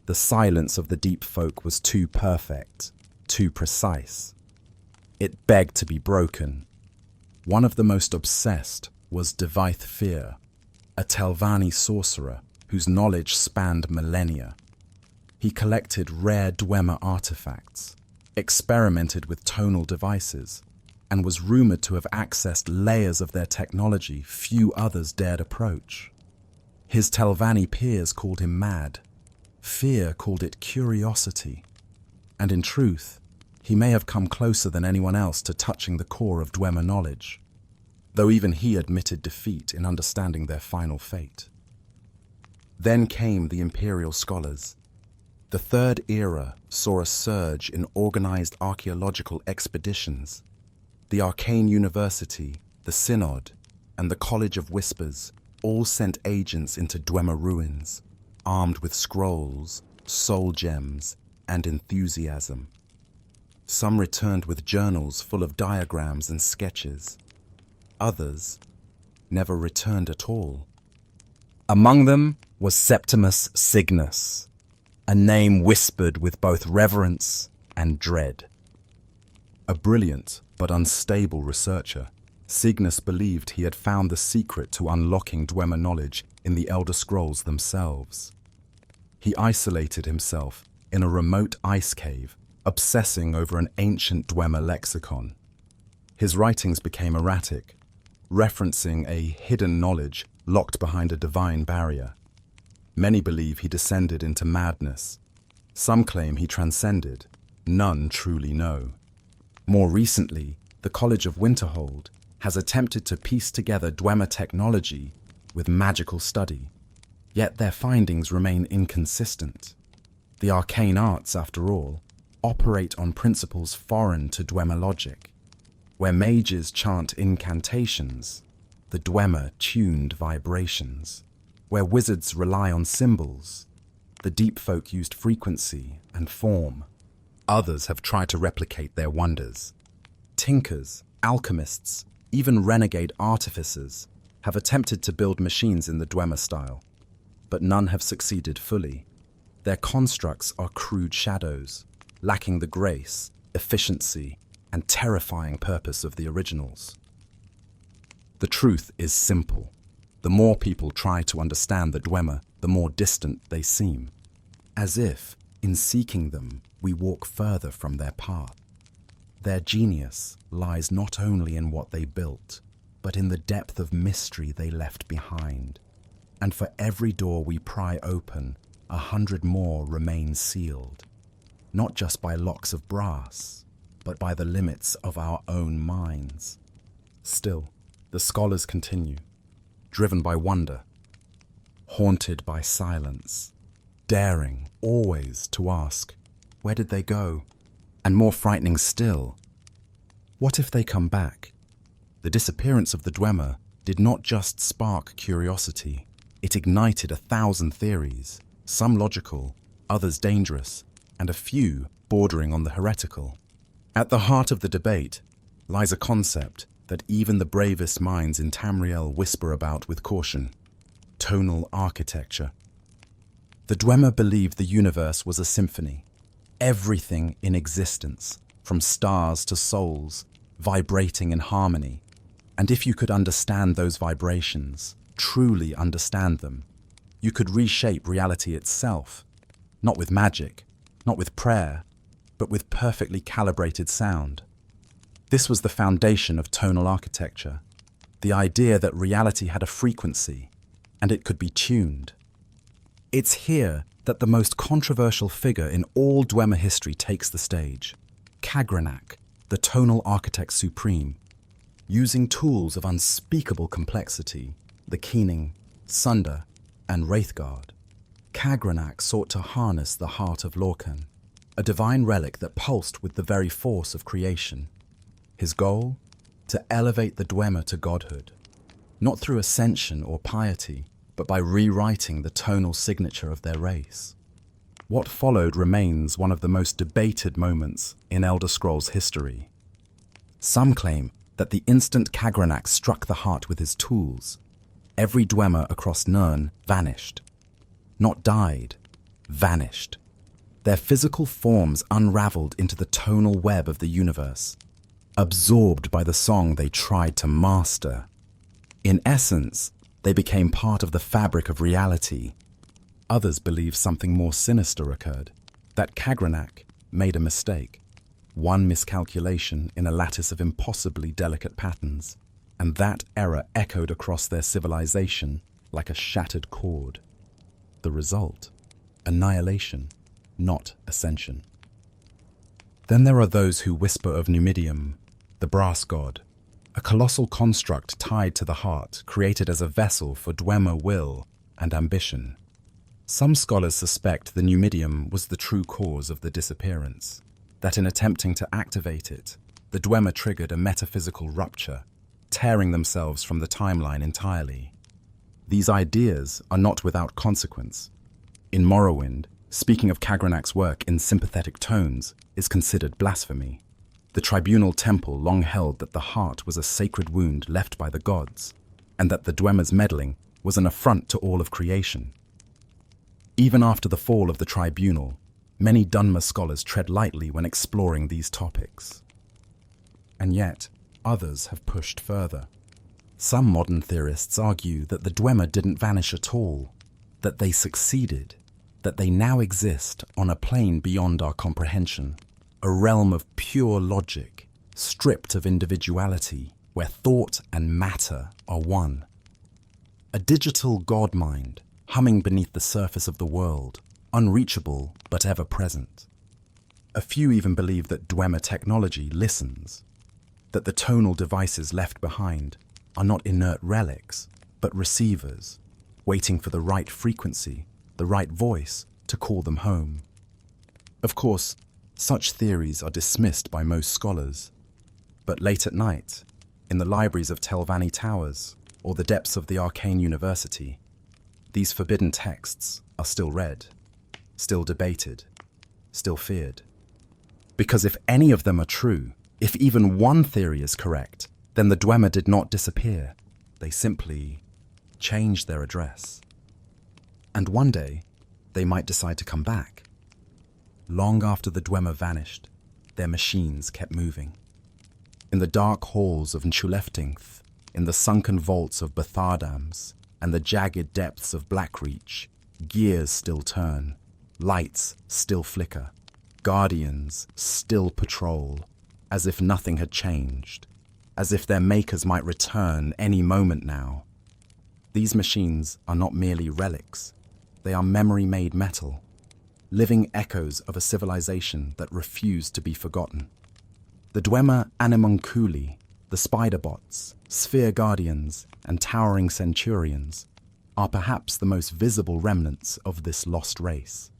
The silence of the deep folk was too perfect, too precise. It begged to be broken. One of the most obsessed was Devaith Fear, a Telvanni sorcerer whose knowledge spanned millennia. He collected rare Dwemer artifacts, experimented with tonal devices, and was rumored to have accessed layers of their technology few others dared approach. His Telvanni peers called him mad. Fear called it curiosity. And in truth, he may have come closer than anyone else to touching the core of Dwemer knowledge, though even he admitted defeat in understanding their final fate. Then came the Imperial scholars. The Third Era saw a surge in organized archaeological expeditions. The Arcane University, the Synod, and the College of Whispers all sent agents into Dwemer ruins, armed with scrolls, soul gems, and enthusiasm. Some returned with journals full of diagrams and sketches. Others never returned at all. Among them was Septimus Cygnus, a name whispered with both reverence and dread. A brilliant but unstable researcher, Cygnus believed he had found the secret to unlocking Dwemer knowledge in the Elder Scrolls themselves. He isolated himself in a remote ice cave, obsessing over an ancient Dwemer lexicon. His writings became erratic, referencing a hidden knowledge locked behind a divine barrier. Many believe he descended into madness. Some claim he transcended. None truly know. More recently, the College of Winterhold has attempted to piece together Dwemer technology with magical study, yet their findings remain inconsistent. The arcane arts, after all, operate on principles foreign to Dwemer logic. Where mages chant incantations, the Dwemer tuned vibrations. Where wizards rely on symbols, the deep folk used frequency and form. Others have tried to replicate their wonders. Tinkers, alchemists, even renegade artificers have attempted to build machines in the Dwemer style, but none have succeeded fully. Their constructs are crude shadows, lacking the grace, efficiency, and terrifying purpose of the originals. The truth is simple. The more people try to understand the Dwemer, the more distant they seem. As if, in seeking them, we walk further from their path. Their genius lies not only in what they built, but in the depth of mystery they left behind. And for every door we pry open, 100 more remain sealed, not just by locks of brass, but by the limits of our own minds. Still, the scholars continue, driven by wonder, haunted by silence, daring always to ask, where did they go? And more frightening still, what if they come back? The disappearance of the Dwemer did not just spark curiosity, it ignited 1,000 theories, some logical, others dangerous, and a few bordering on the heretical. At the heart of the debate lies a concept that even the bravest minds in Tamriel whisper about with caution: tonal architecture. The Dwemer believed the universe was a symphony, everything in existence, from stars to souls, vibrating in harmony. And if you could understand those vibrations, truly understand them, you could reshape reality itself, not with magic, not with prayer, but with perfectly calibrated sound. This was the foundation of tonal architecture, the idea that reality had a frequency, and it could be tuned. It's here that the most controversial figure in all Dwemer history takes the stage: Kagrenac, the tonal architect supreme. Using tools of unspeakable complexity, the keening, sunder, and wraithguard, Kagrenac sought to harness the Heart of Lorkhan, a divine relic that pulsed with the very force of creation. His goal? To elevate the Dwemer to godhood, not through ascension or piety, but by rewriting the tonal signature of their race. What followed remains one of the most debated moments in Elder Scrolls history. Some claim that the instant Kagrenac struck the heart with his tools, every Dwemer across Nirn vanished. Not died, vanished. Their physical forms unraveled into the tonal web of the universe, absorbed by the song they tried to master. In essence, they became part of the fabric of reality. Others believe something more sinister occurred, that Kagrenac made a mistake. One miscalculation in a lattice of impossibly delicate patterns, and that error echoed across their civilization like a shattered chord. The result? Annihilation, not ascension. Then there are those who whisper of Numidium, the brass god, a colossal construct tied to the heart, created as a vessel for Dwemer will and ambition. Some scholars suspect the Numidium was the true cause of the disappearance, that in attempting to activate it, the Dwemer triggered a metaphysical rupture, tearing themselves from the timeline entirely. These ideas are not without consequence. In Morrowind, speaking of Kagrenac's work in sympathetic tones is considered blasphemy. The tribunal temple long held that the heart was a sacred wound left by the gods, and that the Dwemer's meddling was an affront to all of creation. Even after the fall of the tribunal, many Dunmer scholars tread lightly when exploring these topics. And yet, Others have pushed further. Some modern theorists argue that the Dwemer didn't vanish at all, that they succeeded, that they now exist on a plane beyond our comprehension, a realm of pure logic, stripped of individuality, where thought and matter are one. A digital god mind, humming beneath the surface of the world, unreachable but ever present. A few even believe that Dwemer technology listens, that the tonal devices left behind are not inert relics, but receivers, waiting for the right frequency, the right voice to call them home. Of course, such theories are dismissed by most scholars, but late at night, in the libraries of Telvanni Towers or the depths of the Arcane University, these forbidden texts are still read, still debated, still feared. Because if any of them are true, if even one theory is correct, then the Dwemer did not disappear. They simply changed their address. And one day, they might decide to come back. Long after the Dwemer vanished, their machines kept moving. In the dark halls of Nchuleftingth, in the sunken vaults of Bethardams, and the jagged depths of Blackreach, gears still turn, lights still flicker, guardians still patrol, as if nothing had changed, as if their makers might return any moment now. These machines are not merely relics, they are memory-made metal, living echoes of a civilization that refused to be forgotten. The Dwemer Animunculi, the Spider-Bots, Sphere Guardians, and Towering Centurions are perhaps the most visible remnants of this lost race.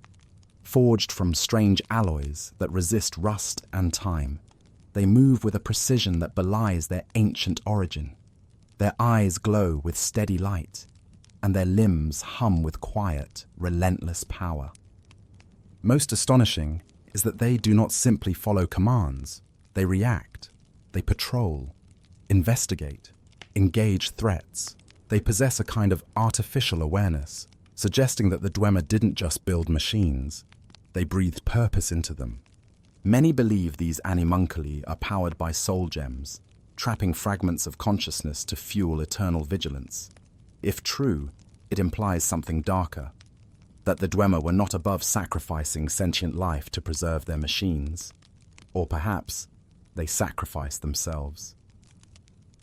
Forged from strange alloys that resist rust and time, they move with a precision that belies their ancient origin. Their eyes glow with steady light, and their limbs hum with quiet, relentless power. Most astonishing is that they do not simply follow commands. They react, they patrol, investigate, engage threats. They possess a kind of artificial awareness, suggesting that the Dwemer didn't just build machines, they breathed purpose into them. Many believe these animunculi are powered by soul gems, trapping fragments of consciousness to fuel eternal vigilance. If true, it implies something darker, that the Dwemer were not above sacrificing sentient life to preserve their machines, or perhaps they sacrificed themselves.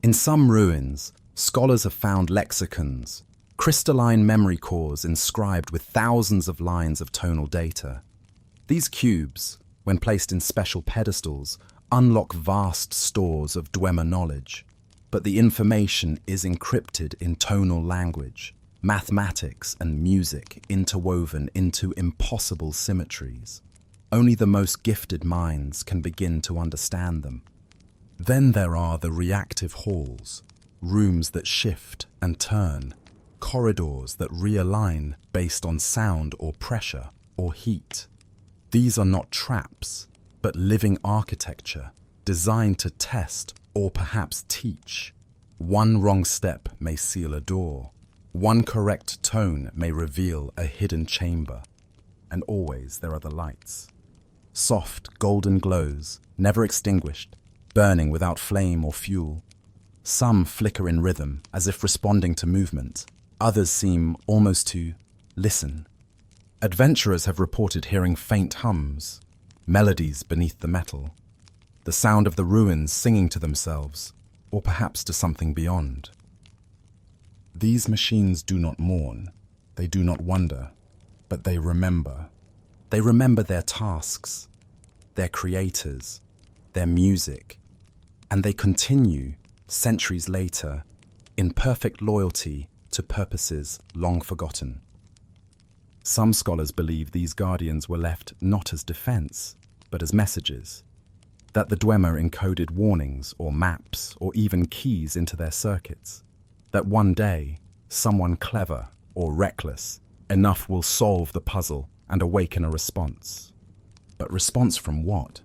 In some ruins, scholars have found lexicons, crystalline memory cores inscribed with thousands of lines of tonal data. These cubes, when placed in special pedestals, unlock vast stores of Dwemer knowledge, but the information is encrypted in tonal language, mathematics and music interwoven into impossible symmetries. Only the most gifted minds can begin to understand them. Then there are the reactive halls, rooms that shift and turn, corridors that realign based on sound or pressure or heat. These are not traps, but living architecture designed to test or perhaps teach. One wrong step may seal a door. One correct tone may reveal a hidden chamber. And always there are the lights. Soft golden glows, never extinguished, burning without flame or fuel. Some flicker in rhythm, as if responding to movement. Others seem almost to listen. Adventurers have reported hearing faint hums, melodies beneath the metal, the sound of the ruins singing to themselves, or perhaps to something beyond. These machines do not mourn, they do not wonder, but they remember. They remember their tasks, their creators, their music, and they continue, centuries later, in perfect loyalty to purposes long forgotten. Some scholars believe these guardians were left not as defense, but as messages, that the Dwemer encoded warnings or maps or even keys into their circuits, that one day, someone clever or reckless enough will solve the puzzle and awaken a response. But response from what?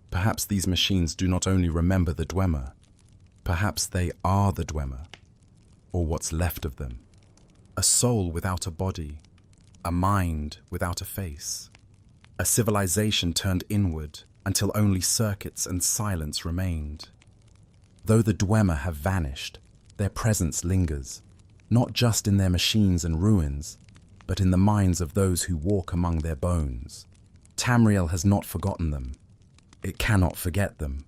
Perhaps these machines do not only remember the Dwemer, perhaps they are the Dwemer, or what's left of them. A soul without a body, a mind without a face, a civilization turned inward until only circuits and silence remained. Though the Dwemer have vanished, their presence lingers, not just in their machines and ruins, but in the minds of those who walk among their bones. Tamriel has not forgotten them. It cannot forget them.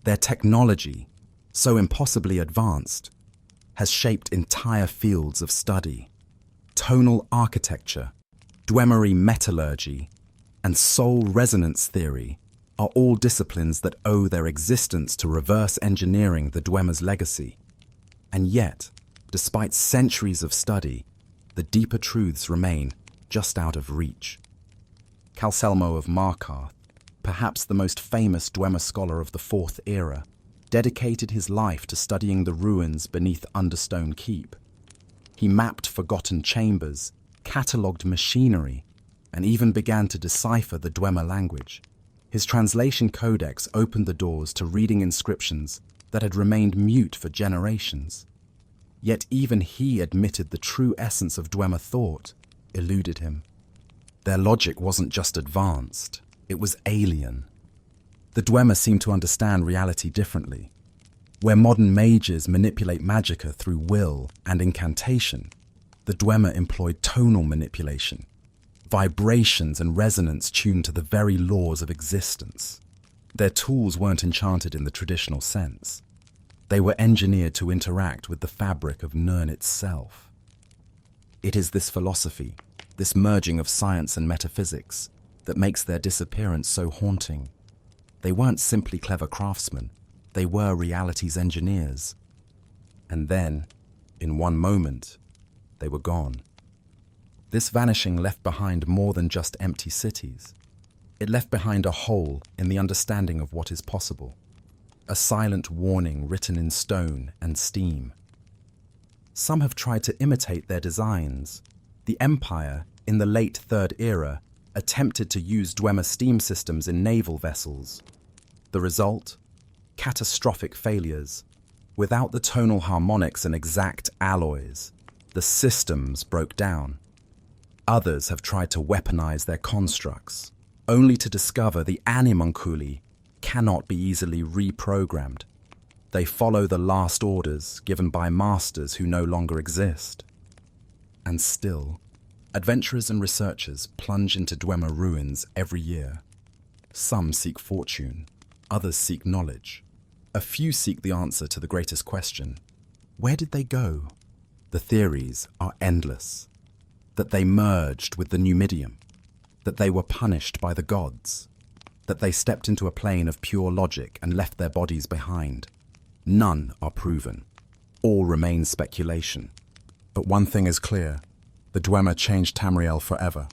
Their technology, so impossibly advanced, has shaped entire fields of study. Tonal architecture, Dwemery metallurgy, and soul resonance theory are all disciplines that owe their existence to reverse engineering the Dwemer's legacy. And yet, despite centuries of study, the deeper truths remain just out of reach. Calcelmo of Markarth, perhaps the most famous Dwemer scholar of the Fourth Era, dedicated his life to studying the ruins beneath Understone Keep. He mapped forgotten chambers, catalogued machinery, and even began to decipher the Dwemer language. His translation codex opened the doors to reading inscriptions that had remained mute for generations. Yet even he admitted the true essence of Dwemer thought eluded him. Their logic wasn't just advanced, it was alien. The Dwemer seemed to understand reality differently. Where modern mages manipulate magicka through will and incantation, the Dwemer employed tonal manipulation, vibrations and resonance tuned to the very laws of existence. Their tools weren't enchanted in the traditional sense. They were engineered to interact with the fabric of Nirn itself. It is this philosophy, this merging of science and metaphysics, that makes their disappearance so haunting. They weren't simply clever craftsmen, they were reality's engineers. And then, in one moment, they were gone. This vanishing left behind more than just empty cities. It left behind a hole in the understanding of what is possible. A silent warning written in stone and steam. Some have tried to imitate their designs. The Empire, in the late Third Era, attempted to use Dwemer steam systems in naval vessels. The result? Catastrophic failures. Without the tonal harmonics and exact alloys, the systems broke down. Others have tried to weaponize their constructs, only to discover the animunculi cannot be easily reprogrammed. They follow the last orders given by masters who no longer exist. And still, adventurers and researchers plunge into Dwemer ruins every year. Some seek fortune, others seek knowledge. A few seek the answer to the greatest question. Where did they go? The theories are endless. That they merged with the Numidium, that they were punished by the gods, that they stepped into a plane of pure logic and left their bodies behind. None are proven. All remain speculation. But one thing is clear. The Dwemer changed Tamriel forever.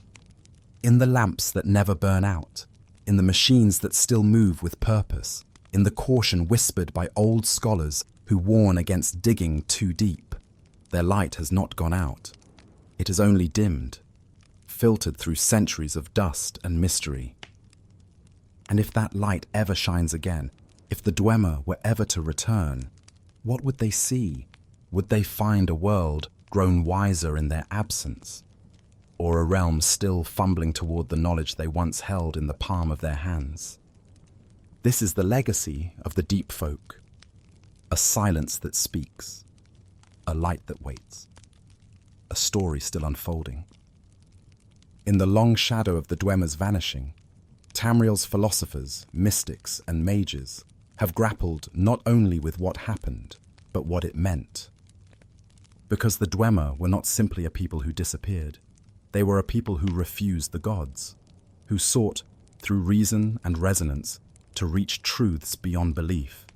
In the lamps that never burn out, in the machines that still move with purpose, in the caution whispered by old scholars who warn against digging too deep, their light has not gone out. It has only dimmed, filtered through centuries of dust and mystery. And if that light ever shines again, if the Dwemer were ever to return, what would they see? Would they find a world grown wiser in their absence? Or a realm still fumbling toward the knowledge they once held in the palm of their hands? This is the legacy of the deep folk. A silence that speaks. A light that waits. A story still unfolding. In the long shadow of the Dwemer's vanishing, Tamriel's philosophers, mystics, and mages have grappled not only with what happened, but what it meant. Because the Dwemer were not simply a people who disappeared. They were a people who refused the gods, who sought, through reason and resonance, to reach truths beyond belief.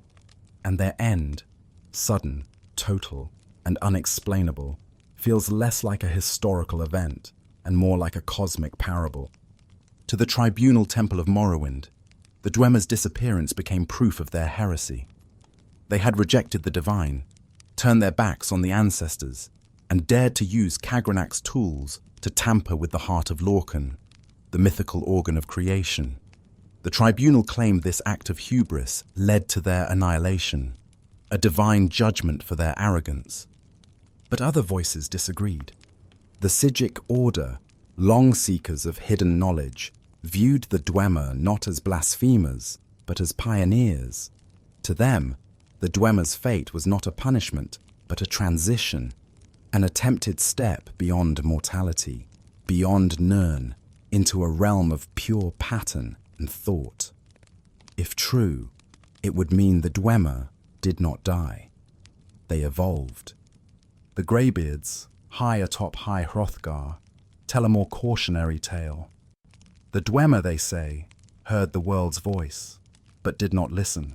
And their end, sudden, total, and unexplainable, feels less like a historical event and more like a cosmic parable. To the tribunal temple of Morrowind, the Dwemer's disappearance became proof of their heresy. They had rejected the divine, turned their backs on the ancestors, and dared to use Kagrenac's tools to tamper with the Heart of Lorkhan, the mythical organ of creation. The tribunal claimed this act of hubris led to their annihilation, a divine judgment for their arrogance. But other voices disagreed. The Psijic Order, long seekers of hidden knowledge, viewed the Dwemer not as blasphemers, but as pioneers. To them, The Dwemer's fate was not a punishment, but a transition, an attempted step beyond mortality, beyond Nirn, into a realm of pure pattern and thought. If true, it would mean the Dwemer did not die. They evolved. The Greybeards, high atop High Hrothgar, tell a more cautionary tale. The Dwemer, they say, heard the world's voice, but did not listen.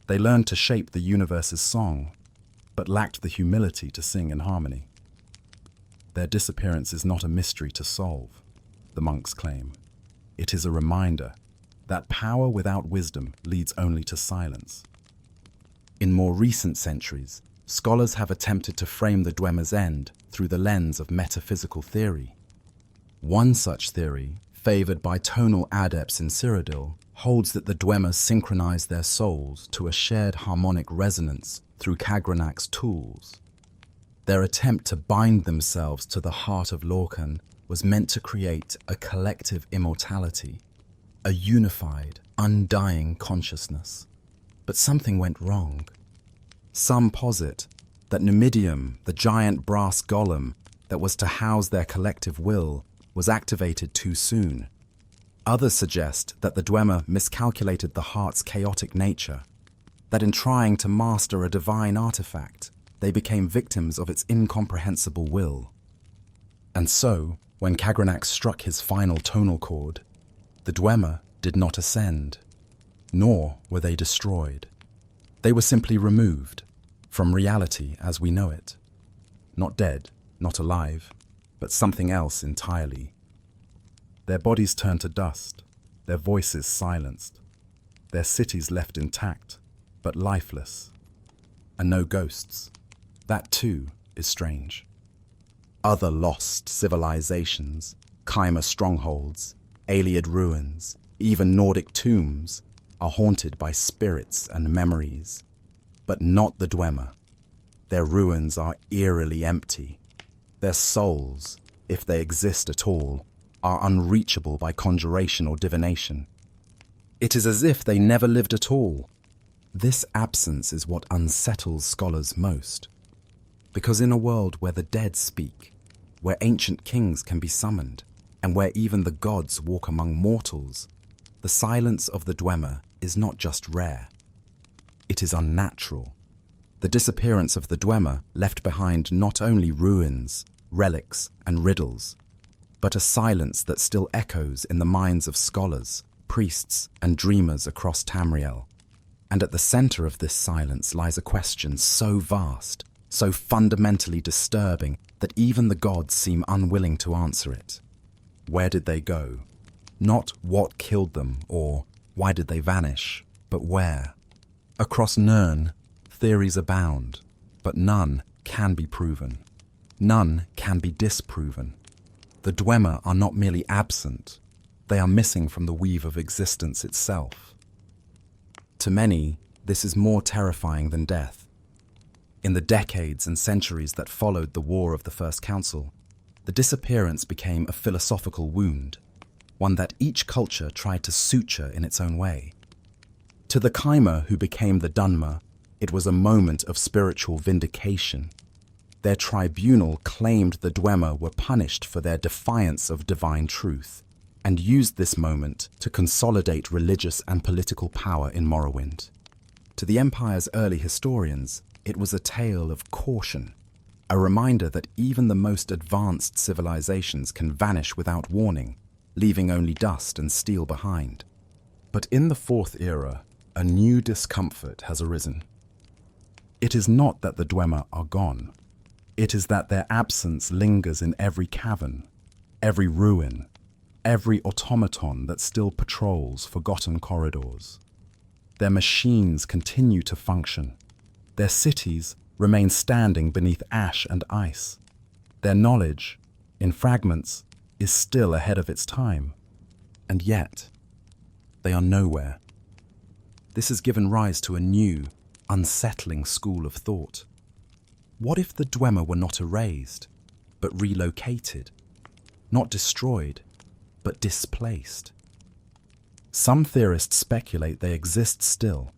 They learned to shape the universe's song, but lacked the humility to sing in harmony. Their disappearance is not a mystery to solve, the monks claim. It is a reminder that power without wisdom leads only to silence. In more recent centuries, scholars have attempted to frame the Dwemer's end through the lens of metaphysical theory. One such theory, favored by tonal adepts in Cyrodiil, holds that the Dwemer synchronize their souls to a shared harmonic resonance through Kagrenac's tools. Their attempt to bind themselves to the Heart of Lorkhan was meant to create a collective immortality, a unified, undying consciousness. But something went wrong. Some posit that Numidium, the giant brass golem that was to house their collective will, was activated too soon. Others suggest that the Dwemer miscalculated the heart's chaotic nature, that in trying to master a divine artifact, they became victims of its incomprehensible will. And so, when Kagrenac struck his final tonal chord, the Dwemer did not ascend, nor were they destroyed. They were simply removed from reality as we know it. Not dead, not alive, but something else entirely. Their bodies turned to dust, their voices silenced, their cities left intact, but lifeless. And no ghosts. That too is strange. Other lost civilizations, Chimer strongholds, Ayleid ruins, even Nordic tombs, are haunted by spirits and memories. But not the Dwemer. Their ruins are eerily empty. Their souls, if they exist at all, are unreachable by conjuration or divination. It is as if they never lived at all. This absence is what unsettles scholars most. Because in a world where the dead speak, where ancient kings can be summoned, and where even the gods walk among mortals, the silence of the Dwemer is not just rare. It is unnatural. The disappearance of the Dwemer left behind not only ruins, relics, and riddles, but a silence that still echoes in the minds of scholars, priests, and dreamers across Tamriel. And at the center of this silence lies a question so vast, so fundamentally disturbing, that even the gods seem unwilling to answer it. Where did they go? Not what killed them or why did they vanish, but where? Across Nirn, theories abound, but none can be proven. None can be disproven. The Dwemer are not merely absent, they are missing from the weave of existence itself. To many, this is more terrifying than death. In the decades and centuries that followed the War of the First Council, the disappearance became a philosophical wound, one that each culture tried to suture in its own way. To the Chimer who became the Dunmer, it was a moment of spiritual vindication. Their tribunal claimed the Dwemer were punished for their defiance of divine truth, and used this moment to consolidate religious and political power in Morrowind. To the Empire's early historians, it was a tale of caution, a reminder that even the most advanced civilizations can vanish without warning, leaving only dust and steel behind. But in the Fourth Era, a new discomfort has arisen. It is not that the Dwemer are gone. It is that their absence lingers in every cavern, every ruin, every automaton that still patrols forgotten corridors. Their machines continue to function. Their cities remain standing beneath ash and ice. Their knowledge, in fragments, is still ahead of its time. And yet, they are nowhere. This has given rise to a new, unsettling school of thought. What if the Dwemer were not erased, but relocated? Not destroyed, but displaced? Some theorists speculate they exist still,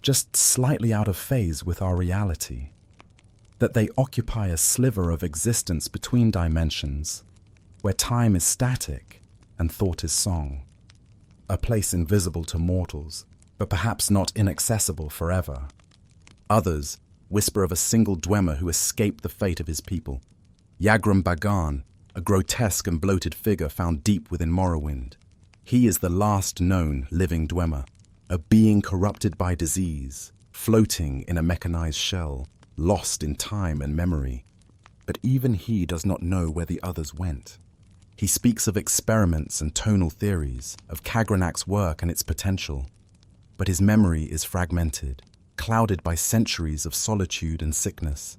just slightly out of phase with our reality. That they occupy a sliver of existence between dimensions, where time is static and thought is song. A place invisible to mortals, but perhaps not inaccessible forever. Others whisper of a single Dwemer who escaped the fate of his people. Yagrum Bagan, a grotesque and bloated figure found deep within Morrowind. He is the last known living Dwemer, a being corrupted by disease, floating in a mechanized shell, lost in time and memory. But even he does not know where the others went. He speaks of experiments and tonal theories, of Kagrenac's work and its potential. But his memory is fragmented, clouded by centuries of solitude and sickness.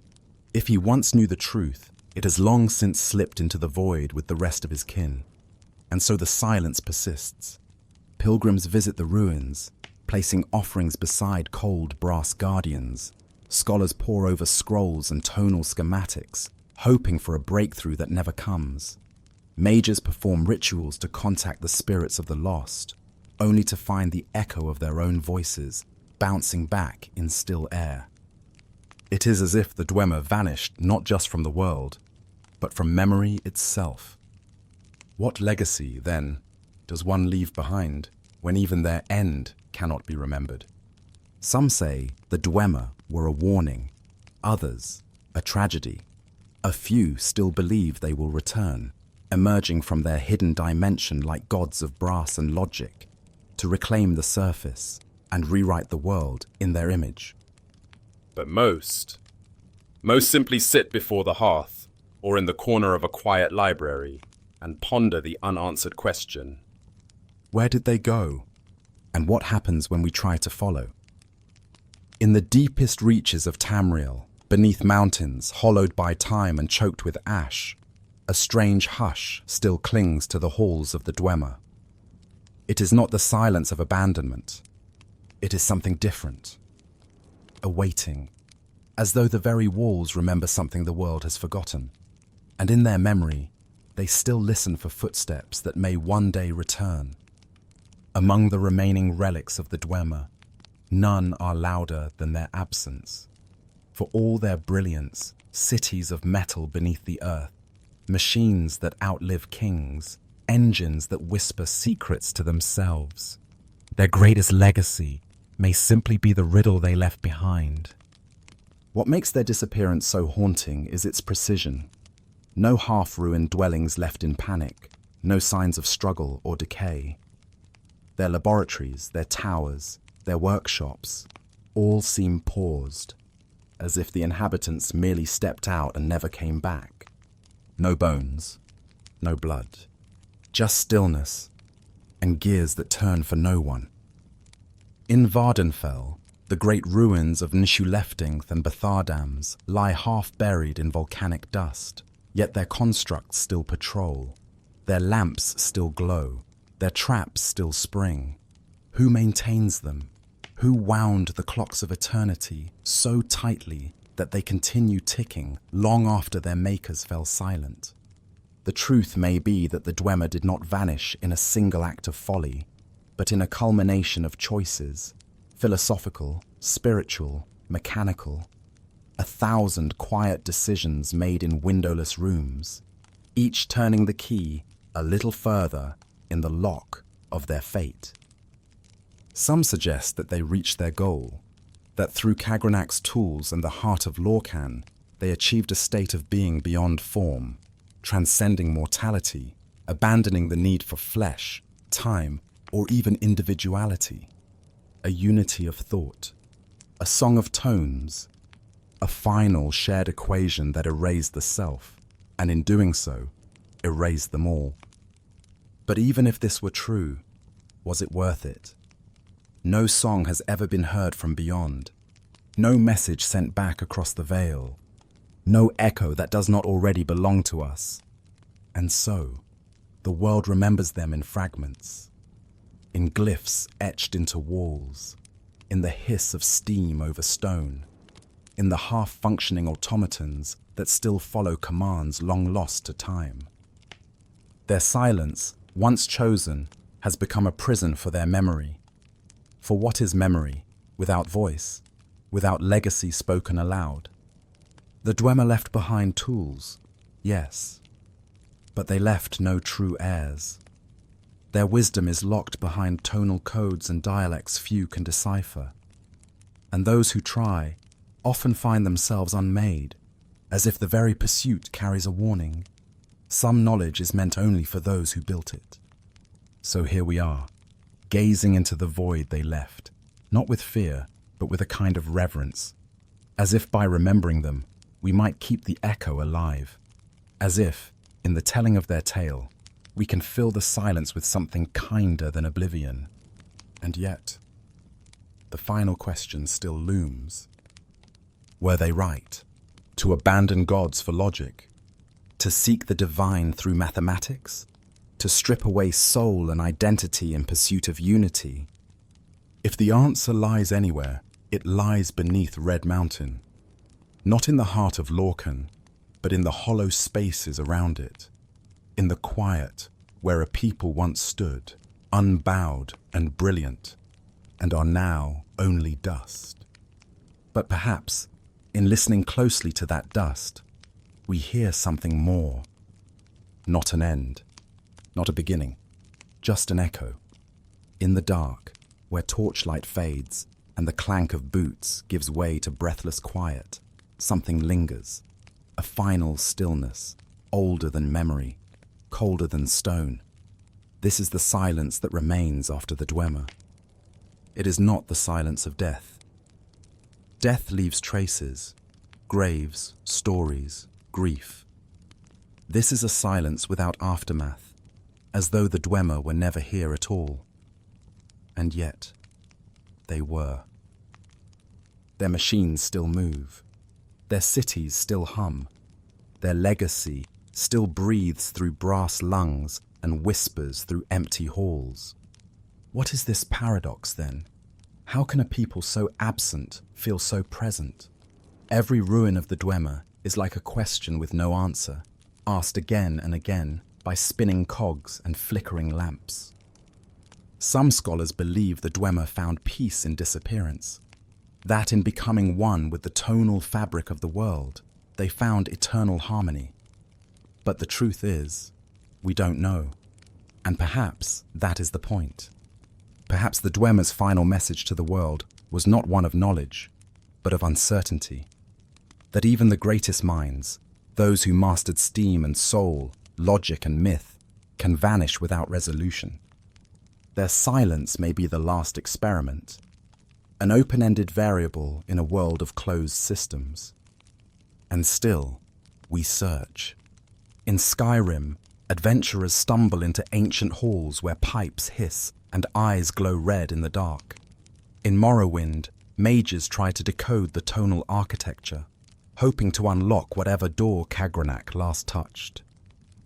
If he once knew the truth, it has long since slipped into the void with the rest of his kin. And so the silence persists. Pilgrims visit the ruins, placing offerings beside cold brass guardians. Scholars pore over scrolls and tonal schematics, hoping for a breakthrough that never comes. Mages perform rituals to contact the spirits of the lost, only to find the echo of their own voices bouncing back in still air. It is as if the Dwemer vanished not just from the world, but from memory itself. What legacy, then, does one leave behind when even their end cannot be remembered? Some say the Dwemer were a warning, others a tragedy. A few still believe they will return, emerging from their hidden dimension like gods of brass and logic, to reclaim the surface and rewrite the world in their image. But most simply sit before the hearth or in the corner of a quiet library and ponder the unanswered question. Where did they go? And what happens when we try to follow? In the deepest reaches of Tamriel, beneath mountains hollowed by time and choked with ash, a strange hush still clings to the halls of the Dwemer. It is not the silence of abandonment. It is something different. A waiting, as though the very walls remember something the world has forgotten. And in their memory, they still listen for footsteps that may one day return. Among the remaining relics of the Dwemer, none are louder than their absence. For all their brilliance, cities of metal beneath the earth, machines that outlive kings, engines that whisper secrets to themselves. Their greatest legacy may simply be the riddle they left behind. What makes their disappearance so haunting is its precision. No half-ruined dwellings left in panic, no signs of struggle or decay. Their laboratories, their towers, their workshops, all seem paused, as if the inhabitants merely stepped out and never came back. No bones, no blood, just stillness and gears that turn for no one. In Vardenfell, the great ruins of Nishuleftingth and Bethardams lie half-buried in volcanic dust, yet their constructs still patrol, their lamps still glow, their traps still spring. Who maintains them? Who wound the clocks of eternity so tightly that they continue ticking long after their makers fell silent? The truth may be that the Dwemer did not vanish in a single act of folly, but in a culmination of choices, philosophical, spiritual, mechanical. 1,000 quiet decisions made in windowless rooms, each turning the key a little further in the lock of their fate. Some suggest that they reached their goal, that through Kagrenac's tools and the Heart of Lorkhan, they achieved a state of being beyond form, transcending mortality, abandoning the need for flesh, time, or even individuality. A unity of thought, a song of tones, a final shared equation that erased the self, and in doing so, erased them all. But even if this were true, was it worth it? No song has ever been heard from beyond, no message sent back across the veil, no echo that does not already belong to us. And so, the world remembers them in fragments, in glyphs etched into walls, in the hiss of steam over stone, in the half-functioning automatons that still follow commands long lost to time. Their silence, once chosen, has become a prison for their memory. For what is memory without voice, without legacy spoken aloud. The Dwemer left behind tools, yes, but they left no true heirs. Their wisdom is locked behind tonal codes and dialects few can decipher. And those who try often find themselves unmade, as if the very pursuit carries a warning. Some knowledge is meant only for those who built it. So here we are, gazing into the void they left, not with fear, but with a kind of reverence, as if by remembering them, we might keep the echo alive, as if, in the telling of their tale, we can fill the silence with something kinder than oblivion. And yet, the final question still looms. Were they right? To abandon gods for logic? To seek the divine through mathematics? To strip away soul and identity in pursuit of unity? If the answer lies anywhere, it lies beneath Red Mountain. Not in the heart of Lorkhan, but in the hollow spaces around it. In the quiet where a people once stood, unbowed and brilliant, and are now only dust. But perhaps, in listening closely to that dust, we hear something more. Not an end, not a beginning, just an echo. In the dark, where torchlight fades and the clank of boots gives way to breathless quiet, something lingers, a final stillness, older than memory, colder than stone. This is the silence that remains after the Dwemer. It is not the silence of death. Death leaves traces, graves, stories, grief. This is a silence without aftermath, as though the Dwemer were never here at all. And yet, they were. Their machines still move. Their cities still hum. Their legacy still breathes through brass lungs and whispers through empty halls. What is this paradox, then? How can a people so absent feel so present? Every ruin of the Dwemer is like a question with no answer, asked again and again by spinning cogs and flickering lamps. Some scholars believe the Dwemer found peace in disappearance, that in becoming one with the tonal fabric of the world, they found eternal harmony. But the truth is, we don't know. And perhaps that is the point. Perhaps the Dwemer's final message to the world was not one of knowledge, but of uncertainty. That even the greatest minds, those who mastered steam and soul, logic and myth, can vanish without resolution. Their silence may be the last experiment, an open-ended variable in a world of closed systems. And still, we search. In Skyrim, adventurers stumble into ancient halls where pipes hiss and eyes glow red in the dark. In Morrowind, mages try to decode the tonal architecture, hoping to unlock whatever door Kagrenac last touched.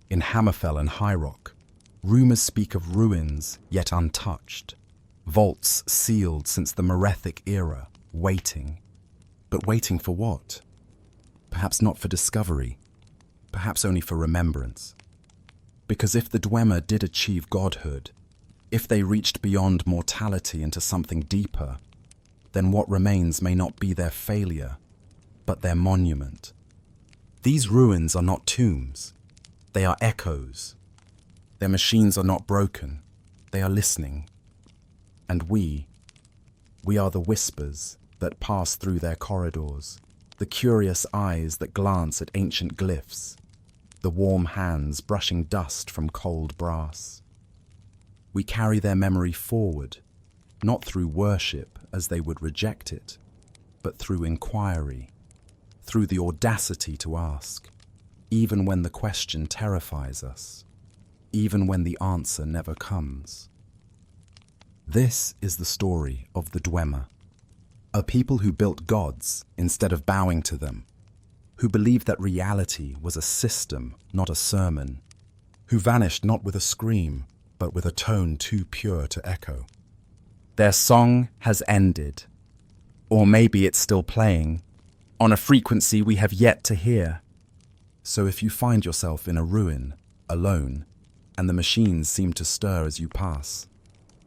In Hammerfell and High Rock, rumors speak of ruins yet untouched, vaults sealed since the Merethic era, waiting. But waiting for what? Perhaps not for discovery, perhaps only for remembrance. Because if the Dwemer did achieve godhood, if they reached beyond mortality into something deeper, then what remains may not be their failure, but their monument. These ruins are not tombs, they are echoes. Their machines are not broken, they are listening. And we are the whispers that pass through their corridors, the curious eyes that glance at ancient glyphs, the warm hands brushing dust from cold brass. We carry their memory forward, not through worship as they would reject it, but through inquiry, through the audacity to ask, even when the question terrifies us, even when the answer never comes. This is the story of the Dwemer, a people who built gods instead of bowing to them, who believed that reality was a system, not a sermon, who vanished not with a scream, but with a tone too pure to echo. Their song has ended, or maybe it's still playing, on a frequency we have yet to hear. So if you find yourself in a ruin, alone, and the machines seem to stir as you pass,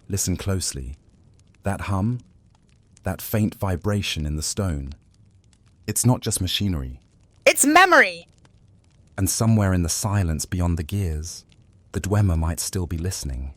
listen closely. That hum? that faint vibration in the stone. It's not just machinery. It's memory! And somewhere in the silence beyond the gears, the Dwemer might still be listening.